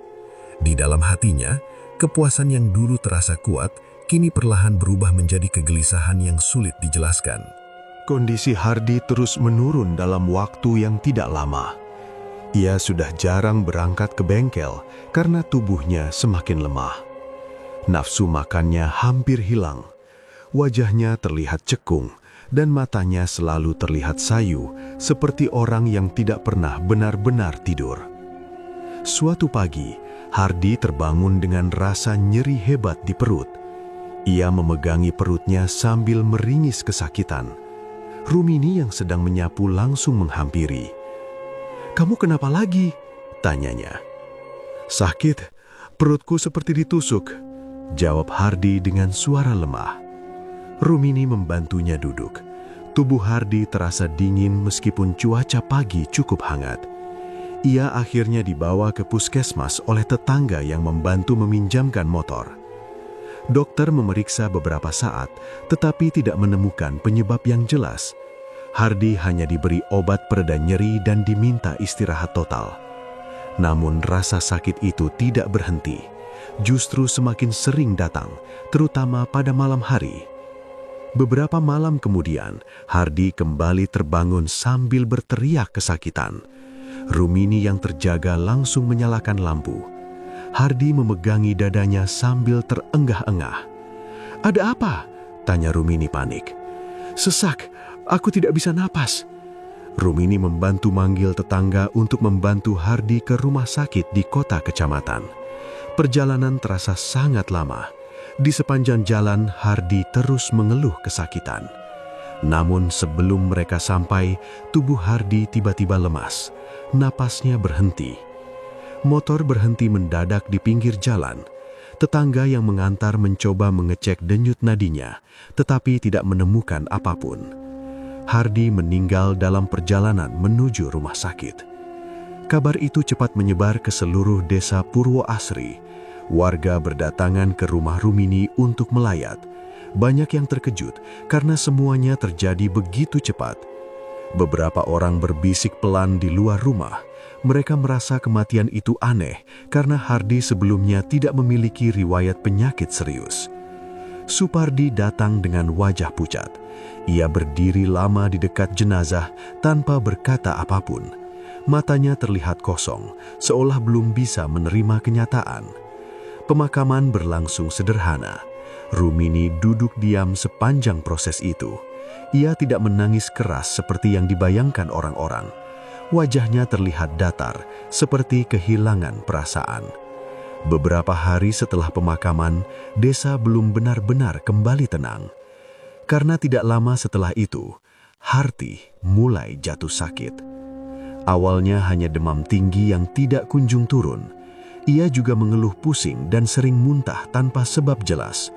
Di dalam hatinya, kepuasan yang dulu terasa kuat, kini perlahan berubah menjadi kegelisahan yang sulit dijelaskan. Kondisi Hardi terus menurun dalam waktu yang tidak lama. Ia sudah jarang berangkat ke bengkel karena tubuhnya semakin lemah. Nafsu makannya hampir hilang. Wajahnya terlihat cekung dan matanya selalu terlihat sayu seperti orang yang tidak pernah benar-benar tidur. Suatu pagi, Hardi terbangun dengan rasa nyeri hebat di perut. Ia memegangi perutnya sambil meringis kesakitan. Rumini yang sedang menyapu langsung menghampiri. "Kamu kenapa lagi?" tanyanya. "Sakit, perutku seperti ditusuk," jawab Hardi dengan suara lemah. Rumini membantunya duduk. Tubuh Hardi terasa dingin meskipun cuaca pagi cukup hangat. Ia akhirnya dibawa ke puskesmas oleh tetangga yang membantu meminjamkan motor. Dokter memeriksa beberapa saat, tetapi tidak menemukan penyebab yang jelas. Hardi hanya diberi obat pereda nyeri dan diminta istirahat total. Namun rasa sakit itu tidak berhenti, justru semakin sering datang, terutama pada malam hari. Beberapa malam kemudian, Hardi kembali terbangun sambil berteriak kesakitan. Rumini yang terjaga langsung menyalakan lampu. Hardi memegangi dadanya sambil terengah-engah. "Ada apa?" tanya Rumini panik. "Sesak, aku tidak bisa napas." Rumini membantu manggil tetangga untuk membantu Hardi ke rumah sakit di kota kecamatan. Perjalanan terasa sangat lama. Di sepanjang jalan, Hardi terus mengeluh kesakitan. Namun sebelum mereka sampai, tubuh Hardi tiba-tiba lemas. Napasnya berhenti. Motor berhenti mendadak di pinggir jalan. Tetangga yang mengantar mencoba mengecek denyut nadinya, tetapi tidak menemukan apapun. Hardi meninggal dalam perjalanan menuju rumah sakit. Kabar itu cepat menyebar ke seluruh desa Purwo Asri. Warga berdatangan ke rumah Rumini untuk melayat. Banyak yang terkejut karena semuanya terjadi begitu cepat. Beberapa orang berbisik pelan di luar rumah. Mereka merasa kematian itu aneh karena Hardi sebelumnya tidak memiliki riwayat penyakit serius. Supardi datang dengan wajah pucat. Ia berdiri lama di dekat jenazah tanpa berkata apapun. Matanya terlihat kosong, seolah belum bisa menerima kenyataan. Pemakaman berlangsung sederhana. Rumini duduk diam sepanjang proses itu. Ia tidak menangis keras seperti yang dibayangkan orang-orang. Wajahnya terlihat datar, seperti kehilangan perasaan. Beberapa hari setelah pemakaman, desa belum benar-benar kembali tenang. Karena tidak lama setelah itu, Harti mulai jatuh sakit. Awalnya hanya demam tinggi yang tidak kunjung turun. Ia juga mengeluh pusing dan sering muntah tanpa sebab jelas.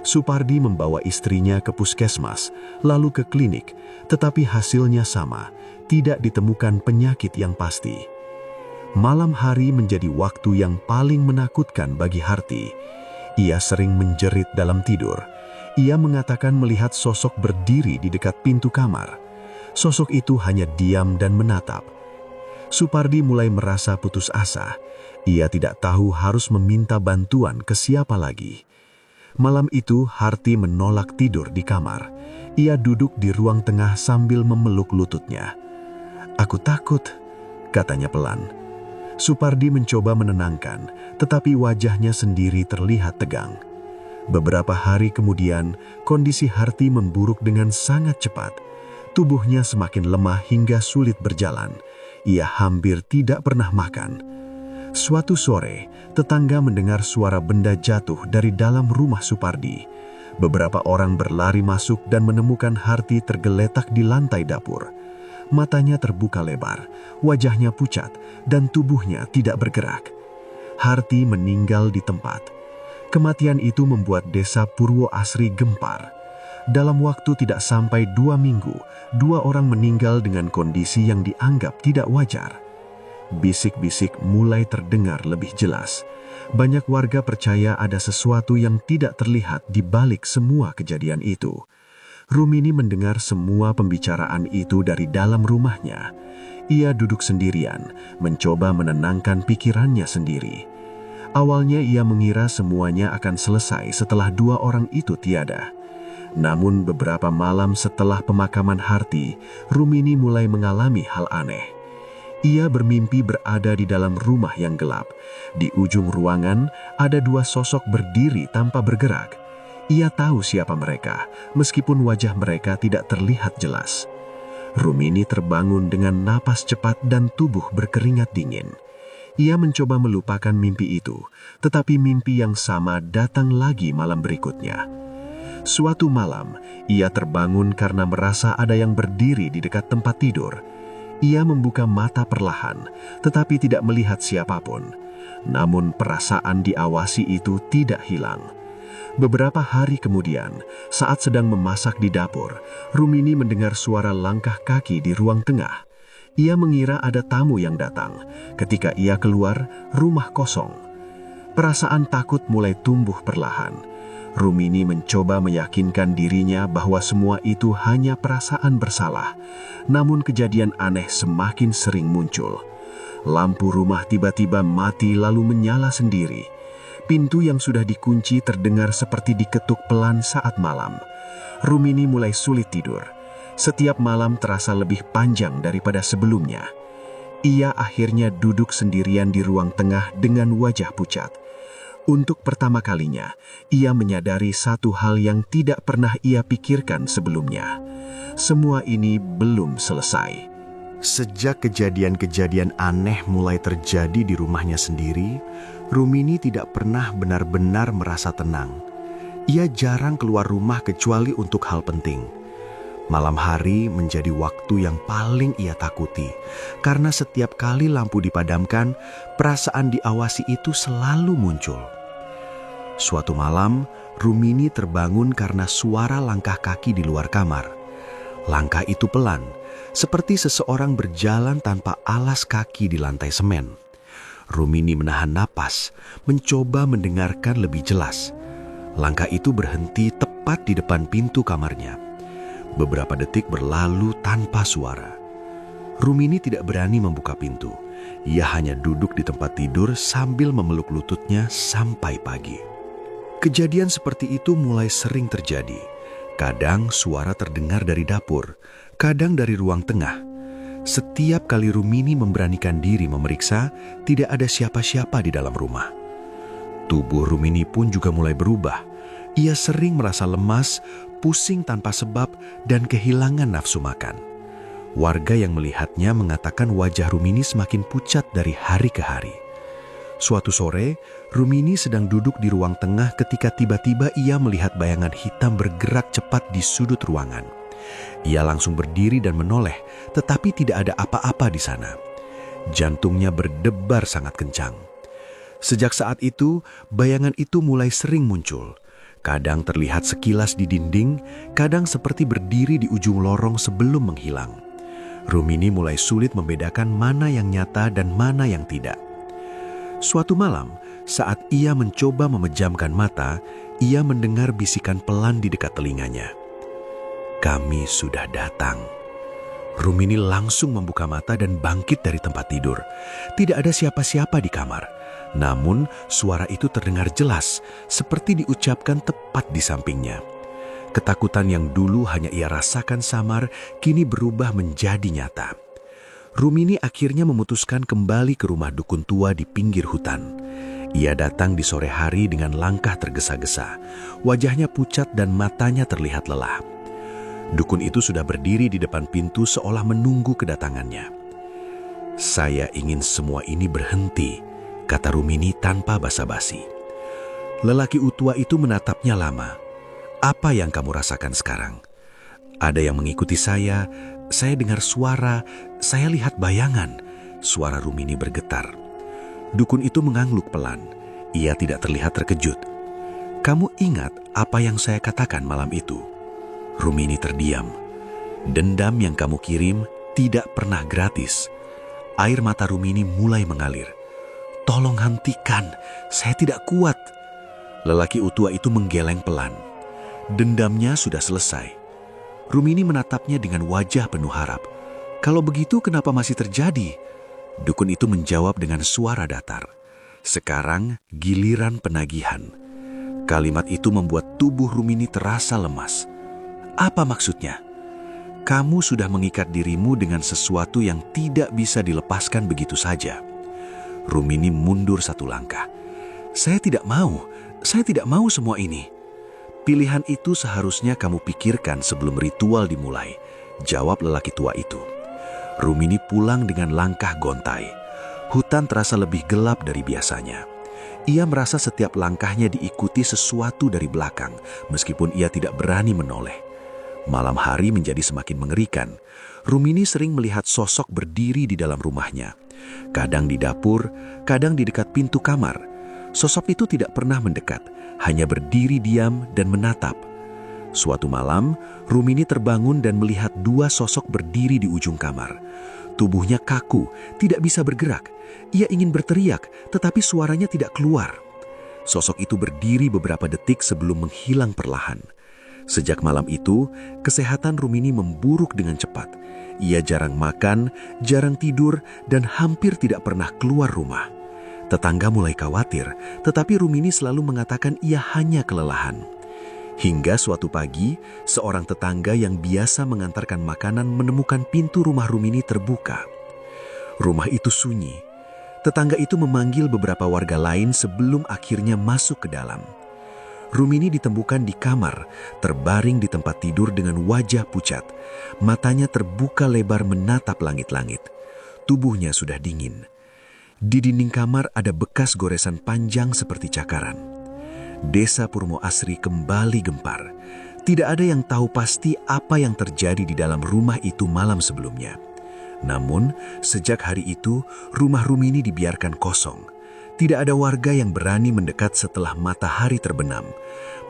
Supardi membawa istrinya ke puskesmas, lalu ke klinik, tetapi hasilnya sama, tidak ditemukan penyakit yang pasti. Malam hari menjadi waktu yang paling menakutkan bagi Harti. Ia sering menjerit dalam tidur. Ia mengatakan melihat sosok berdiri di dekat pintu kamar. Sosok itu hanya diam dan menatap. Supardi mulai merasa putus asa. Ia tidak tahu harus meminta bantuan ke siapa lagi. Malam itu Harti menolak tidur di kamar. Ia duduk di ruang tengah sambil memeluk lututnya. "Aku takut," katanya pelan. Supardi mencoba menenangkan, tetapi wajahnya sendiri terlihat tegang. Beberapa hari kemudian, kondisi Harti memburuk dengan sangat cepat. Tubuhnya semakin lemah hingga sulit berjalan. Ia hampir tidak pernah makan. Suatu sore, tetangga mendengar suara benda jatuh dari dalam rumah Supardi. Beberapa orang berlari masuk dan menemukan Harti tergeletak di lantai dapur. Matanya terbuka lebar, wajahnya pucat, dan tubuhnya tidak bergerak. Harti meninggal di tempat. Kematian itu membuat desa Purwo Asri gempar. Dalam waktu tidak sampai 2 minggu, 2 orang meninggal dengan kondisi yang dianggap tidak wajar. Bisik-bisik mulai terdengar lebih jelas. Banyak warga percaya ada sesuatu yang tidak terlihat di balik semua kejadian itu. Rumini mendengar semua pembicaraan itu dari dalam rumahnya. Ia duduk sendirian, mencoba menenangkan pikirannya sendiri. Awalnya ia mengira semuanya akan selesai setelah 2 orang itu tiada. Namun beberapa malam setelah pemakaman Harti, Rumini mulai mengalami hal aneh. Ia bermimpi berada di dalam rumah yang gelap. Di ujung ruangan ada 2 sosok berdiri tanpa bergerak. Ia tahu siapa mereka, meskipun wajah mereka tidak terlihat jelas. Rumini terbangun dengan napas cepat dan tubuh berkeringat dingin. Ia mencoba melupakan mimpi itu, tetapi mimpi yang sama datang lagi malam berikutnya. Suatu malam, ia terbangun karena merasa ada yang berdiri di dekat tempat tidur. Ia membuka mata perlahan, tetapi tidak melihat siapapun. Namun perasaan diawasi itu tidak hilang. Beberapa hari kemudian, saat sedang memasak di dapur, Rumini mendengar suara langkah kaki di ruang tengah. Ia mengira ada tamu yang datang. Ketika ia keluar, rumah kosong. Perasaan takut mulai tumbuh perlahan. Rumini mencoba meyakinkan dirinya bahwa semua itu hanya perasaan bersalah. Namun kejadian aneh semakin sering muncul. Lampu rumah tiba-tiba mati lalu menyala sendiri. Pintu yang sudah dikunci terdengar seperti diketuk pelan saat malam. Rumini mulai sulit tidur. Setiap malam terasa lebih panjang daripada sebelumnya. Ia akhirnya duduk sendirian di ruang tengah dengan wajah pucat. Untuk pertama kalinya, ia menyadari satu hal yang tidak pernah ia pikirkan sebelumnya. Semua ini belum selesai. Sejak kejadian-kejadian aneh mulai terjadi di rumahnya sendiri, Rumini tidak pernah benar-benar merasa tenang. Ia jarang keluar rumah kecuali untuk hal penting. Malam hari menjadi waktu yang paling ia takuti, karena setiap kali lampu dipadamkan, perasaan diawasi itu selalu muncul. Suatu malam, Rumini terbangun karena suara langkah kaki di luar kamar. Langkah itu pelan, seperti seseorang berjalan tanpa alas kaki di lantai semen. Rumini menahan napas, mencoba mendengarkan lebih jelas. Langkah itu berhenti tepat di depan pintu kamarnya. Beberapa detik berlalu tanpa suara. Rumini tidak berani membuka pintu. Ia hanya duduk di tempat tidur sambil memeluk lututnya sampai pagi. Kejadian seperti itu mulai sering terjadi. Kadang suara terdengar dari dapur, kadang dari ruang tengah. Setiap kali Rumini memberanikan diri memeriksa, tidak ada siapa-siapa di dalam rumah. Tubuh Rumini pun juga mulai berubah. Ia sering merasa lemas, pusing tanpa sebab, dan kehilangan nafsu makan. Warga yang melihatnya mengatakan wajah Rumini semakin pucat dari hari ke hari. Suatu sore, Rumini sedang duduk di ruang tengah ketika tiba-tiba ia melihat bayangan hitam bergerak cepat di sudut ruangan. Ia langsung berdiri dan menoleh, tetapi tidak ada apa-apa di sana. Jantungnya berdebar sangat kencang. Sejak saat itu, bayangan itu mulai sering muncul. Kadang terlihat sekilas di dinding, kadang seperti berdiri di ujung lorong sebelum menghilang. Rumini mulai sulit membedakan mana yang nyata dan mana yang tidak. Suatu malam, saat ia mencoba memejamkan mata, ia mendengar bisikan pelan di dekat telinganya. "Kami sudah datang." Rumini langsung membuka mata dan bangkit dari tempat tidur. Tidak ada siapa-siapa di kamar. Namun, suara itu terdengar jelas, seperti diucapkan tepat di sampingnya. Ketakutan yang dulu hanya ia rasakan samar, kini berubah menjadi nyata. Rumini akhirnya memutuskan kembali ke rumah dukun tua di pinggir hutan. Ia datang di sore hari dengan langkah tergesa-gesa. Wajahnya pucat dan matanya terlihat lelah. Dukun itu sudah berdiri di depan pintu seolah menunggu kedatangannya. "Saya ingin semua ini berhenti," kata Rumini tanpa basa-basi. Lelaki utua itu menatapnya lama. "Apa yang kamu rasakan sekarang?" "Ada yang mengikuti saya dengar suara, saya lihat bayangan." Suara Rumini bergetar. Dukun itu mengangguk pelan. Ia tidak terlihat terkejut. "Kamu ingat apa yang saya katakan malam itu?" Rumini terdiam. "Dendam yang kamu kirim tidak pernah gratis." Air mata Rumini mulai mengalir. "Tolong hentikan, saya tidak kuat." Lelaki utua itu menggeleng pelan. Dendamnya sudah selesai. Rumini menatapnya dengan wajah penuh harap. "Kalau begitu kenapa masih terjadi?" Dukun itu menjawab dengan suara datar. "Sekarang giliran penagihan." Kalimat itu membuat tubuh Rumini terasa lemas. "Apa maksudnya?" "Kamu sudah mengikat dirimu dengan sesuatu yang tidak bisa dilepaskan begitu saja." Rumini mundur satu langkah. Saya tidak mau semua ini." "Pilihan itu seharusnya kamu pikirkan sebelum ritual dimulai," jawab lelaki tua itu. Rumini pulang dengan langkah gontai. Hutan terasa lebih gelap dari biasanya. Ia merasa setiap langkahnya diikuti sesuatu dari belakang, meskipun ia tidak berani menoleh. Malam hari menjadi semakin mengerikan. Rumini sering melihat sosok berdiri di dalam rumahnya. Kadang di dapur, kadang di dekat pintu kamar. Sosok itu tidak pernah mendekat, hanya berdiri diam dan menatap. Suatu malam, Rumini terbangun dan melihat dua sosok berdiri di ujung kamar. Tubuhnya kaku, tidak bisa bergerak. Ia ingin berteriak, tetapi suaranya tidak keluar. Sosok itu berdiri beberapa detik sebelum menghilang perlahan. Sejak malam itu, kesehatan Rumini memburuk dengan cepat. Ia jarang makan, jarang tidur, dan hampir tidak pernah keluar rumah. Tetangga mulai khawatir, tetapi Rumini selalu mengatakan ia hanya kelelahan. Hingga suatu pagi, seorang tetangga yang biasa mengantarkan makanan menemukan pintu rumah Rumini terbuka. Rumah itu sunyi. Tetangga itu memanggil beberapa warga lain sebelum akhirnya masuk ke dalam. Rumini ditemukan di kamar, terbaring di tempat tidur dengan wajah pucat. Matanya terbuka lebar menatap langit-langit. Tubuhnya sudah dingin. Di dinding kamar ada bekas goresan panjang seperti cakaran. Desa Purwo Asri kembali gempar. Tidak ada yang tahu pasti apa yang terjadi di dalam rumah itu malam sebelumnya. Namun, sejak hari itu, rumah Rumini dibiarkan kosong. Tidak ada warga yang berani mendekat setelah matahari terbenam.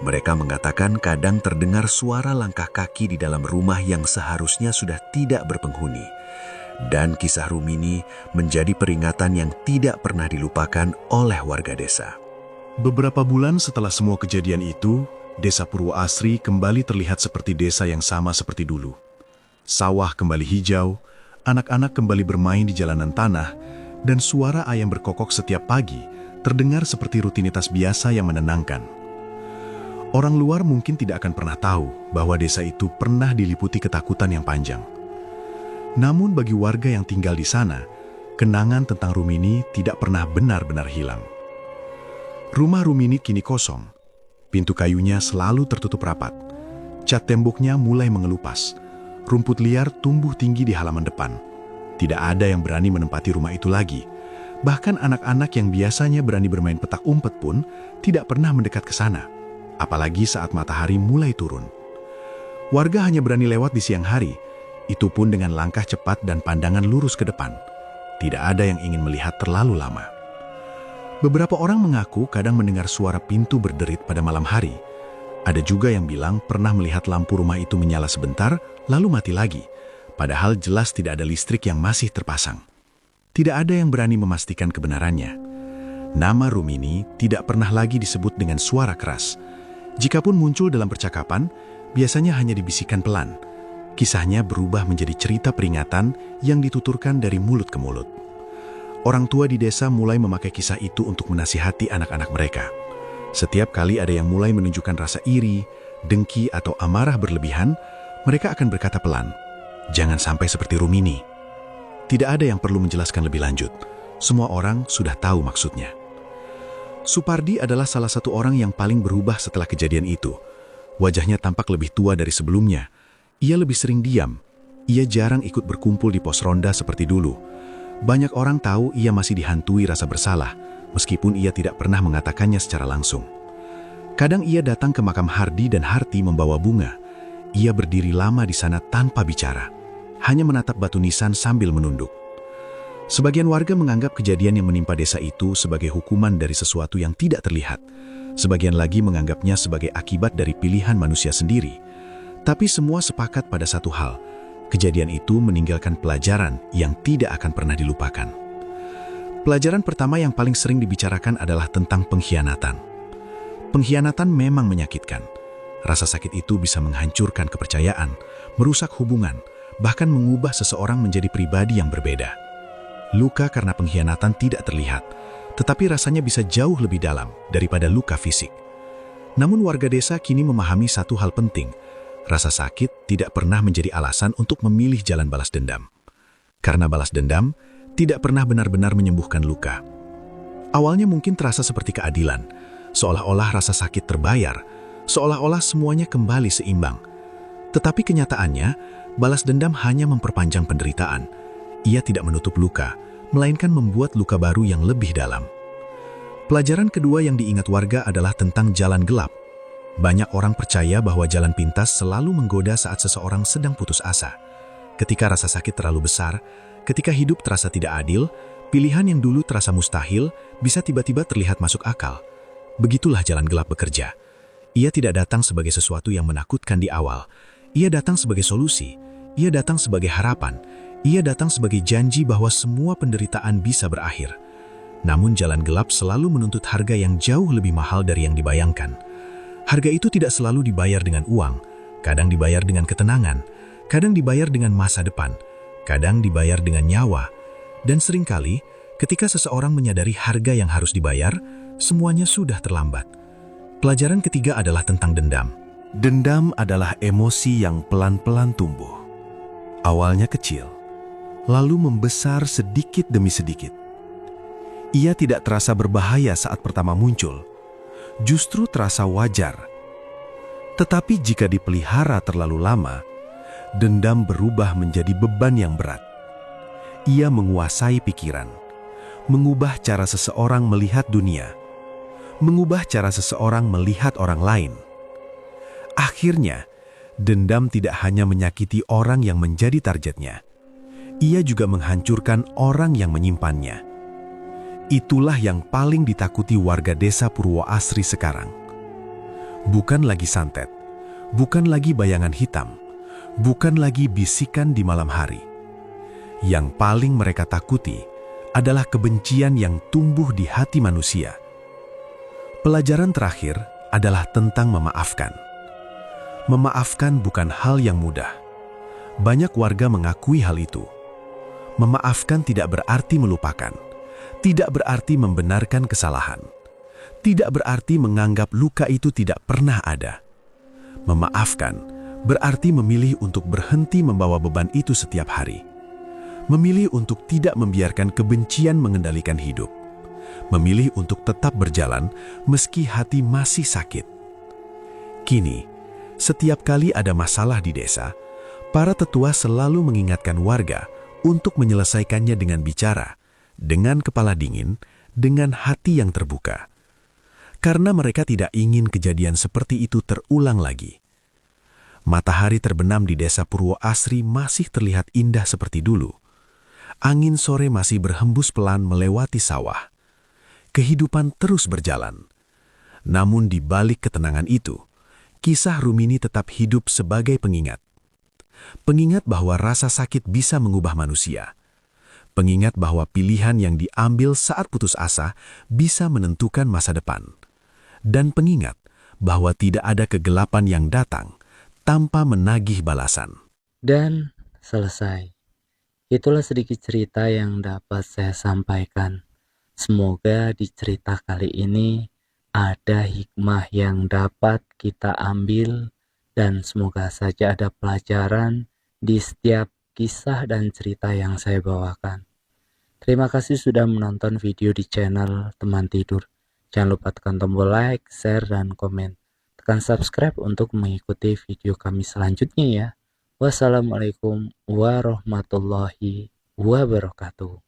Mereka mengatakan kadang terdengar suara langkah kaki di dalam rumah yang seharusnya sudah tidak berpenghuni. Dan kisah Rumini menjadi peringatan yang tidak pernah dilupakan oleh warga desa. Beberapa bulan setelah semua kejadian itu, Desa Purwo Asri kembali terlihat seperti desa yang sama seperti dulu. Sawah kembali hijau, anak-anak kembali bermain di jalanan tanah, dan suara ayam berkokok setiap pagi terdengar seperti rutinitas biasa yang menenangkan. Orang luar mungkin tidak akan pernah tahu bahwa desa itu pernah diliputi ketakutan yang panjang. Namun bagi warga yang tinggal di sana, kenangan tentang Rumini tidak pernah benar-benar hilang. Rumah Rumini kini kosong. Pintu kayunya selalu tertutup rapat. Cat temboknya mulai mengelupas. Rumput liar tumbuh tinggi di halaman depan. Tidak ada yang berani menempati rumah itu lagi. Bahkan anak-anak yang biasanya berani bermain petak umpet pun tidak pernah mendekat ke sana. Apalagi saat matahari mulai turun. Warga hanya berani lewat di siang hari. Itu pun dengan langkah cepat dan pandangan lurus ke depan. Tidak ada yang ingin melihat terlalu lama. Beberapa orang mengaku kadang mendengar suara pintu berderit pada malam hari. Ada juga yang bilang pernah melihat lampu rumah itu menyala sebentar, lalu mati lagi. Padahal jelas tidak ada listrik yang masih terpasang. Tidak ada yang berani memastikan kebenarannya. Nama Rumini tidak pernah lagi disebut dengan suara keras. Jikapun muncul dalam percakapan, biasanya hanya dibisikkan pelan. Kisahnya berubah menjadi cerita peringatan yang dituturkan dari mulut ke mulut. Orang tua di desa mulai memakai kisah itu untuk menasihati anak-anak mereka. Setiap kali ada yang mulai menunjukkan rasa iri, dengki, atau amarah berlebihan, mereka akan berkata pelan, "Jangan sampai seperti Rumini." Tidak ada yang perlu menjelaskan lebih lanjut. Semua orang sudah tahu maksudnya. Supardi adalah salah satu orang yang paling berubah setelah kejadian itu. Wajahnya tampak lebih tua dari sebelumnya. Ia lebih sering diam. Ia jarang ikut berkumpul di pos ronda seperti dulu. Banyak orang tahu ia masih dihantui rasa bersalah, meskipun ia tidak pernah mengatakannya secara langsung. Kadang ia datang ke makam Hardi dan Harti membawa bunga. Ia berdiri lama di sana tanpa bicara, hanya menatap batu nisan sambil menunduk. Sebagian warga menganggap kejadian yang menimpa desa itu sebagai hukuman dari sesuatu yang tidak terlihat. Sebagian lagi menganggapnya sebagai akibat dari pilihan manusia sendiri. Tapi semua sepakat pada satu hal. Kejadian itu meninggalkan pelajaran yang tidak akan pernah dilupakan. Pelajaran pertama yang paling sering dibicarakan adalah tentang pengkhianatan. Pengkhianatan memang menyakitkan. Rasa sakit itu bisa menghancurkan kepercayaan, merusak hubungan, bahkan mengubah seseorang menjadi pribadi yang berbeda. Luka karena pengkhianatan tidak terlihat, tetapi rasanya bisa jauh lebih dalam daripada luka fisik. Namun warga desa kini memahami satu hal penting. Rasa sakit tidak pernah menjadi alasan untuk memilih jalan balas dendam. Karena balas dendam tidak pernah benar-benar menyembuhkan luka. Awalnya mungkin terasa seperti keadilan, seolah-olah rasa sakit terbayar, seolah-olah semuanya kembali seimbang. Tetapi kenyataannya, balas dendam hanya memperpanjang penderitaan. Ia tidak menutup luka, melainkan membuat luka baru yang lebih dalam. Pelajaran kedua yang diingat warga adalah tentang jalan gelap. Banyak orang percaya bahwa jalan pintas selalu menggoda saat seseorang sedang putus asa. Ketika rasa sakit terlalu besar, ketika hidup terasa tidak adil, pilihan yang dulu terasa mustahil bisa tiba-tiba terlihat masuk akal. Begitulah jalan gelap bekerja. Ia tidak datang sebagai sesuatu yang menakutkan di awal. Ia datang sebagai solusi. Ia datang sebagai harapan. Ia datang sebagai janji bahwa semua penderitaan bisa berakhir. Namun jalan gelap selalu menuntut harga yang jauh lebih mahal dari yang dibayangkan. Harga itu tidak selalu dibayar dengan uang, kadang dibayar dengan ketenangan, kadang dibayar dengan masa depan, kadang dibayar dengan nyawa. Dan seringkali, ketika seseorang menyadari harga yang harus dibayar, semuanya sudah terlambat. Pelajaran ketiga adalah tentang dendam. Dendam adalah emosi yang pelan-pelan tumbuh. Awalnya kecil, lalu membesar sedikit demi sedikit. Ia tidak terasa berbahaya saat pertama muncul, justru terasa wajar. Tetapi jika dipelihara terlalu lama, dendam berubah menjadi beban yang berat. Ia menguasai pikiran, mengubah cara seseorang melihat dunia, mengubah cara seseorang melihat orang lain. Akhirnya, dendam tidak hanya menyakiti orang yang menjadi targetnya, ia juga menghancurkan orang yang menyimpannya. Itulah yang paling ditakuti warga desa Purwoasri sekarang. Bukan lagi santet, bukan lagi bayangan hitam, bukan lagi bisikan di malam hari. Yang paling mereka takuti adalah kebencian yang tumbuh di hati manusia. Pelajaran terakhir adalah tentang memaafkan. Memaafkan bukan hal yang mudah. Banyak warga mengakui hal itu. Memaafkan tidak berarti melupakan. Tidak berarti membenarkan kesalahan. Tidak berarti menganggap luka itu tidak pernah ada. Memaafkan berarti memilih untuk berhenti membawa beban itu setiap hari. Memilih untuk tidak membiarkan kebencian mengendalikan hidup. Memilih untuk tetap berjalan meski hati masih sakit. Kini, setiap kali ada masalah di desa, para tetua selalu mengingatkan warga untuk menyelesaikannya dengan bicara, dengan kepala dingin, dengan hati yang terbuka. Karena mereka tidak ingin kejadian seperti itu terulang lagi. Matahari terbenam di desa Purwo Asri masih terlihat indah seperti dulu. Angin sore masih berhembus pelan melewati sawah. Kehidupan terus berjalan. Namun di balik ketenangan itu, kisah Rumini tetap hidup sebagai pengingat. Pengingat bahwa rasa sakit bisa mengubah manusia. Pengingat bahwa pilihan yang diambil saat putus asa bisa menentukan masa depan. Dan pengingat bahwa tidak ada kegelapan yang datang tanpa menagih balasan. Dan selesai. Itulah sedikit cerita yang dapat saya sampaikan. Semoga di cerita kali ini ada hikmah yang dapat kita ambil dan semoga saja ada pelajaran di setiap kisah dan cerita yang saya bawakan. Terima kasih sudah menonton video di channel Teman Tidur. Jangan lupa tekan tombol like, share, dan komen. Tekan subscribe untuk mengikuti video kami selanjutnya ya. Wassalamualaikum warahmatullahi wabarakatuh.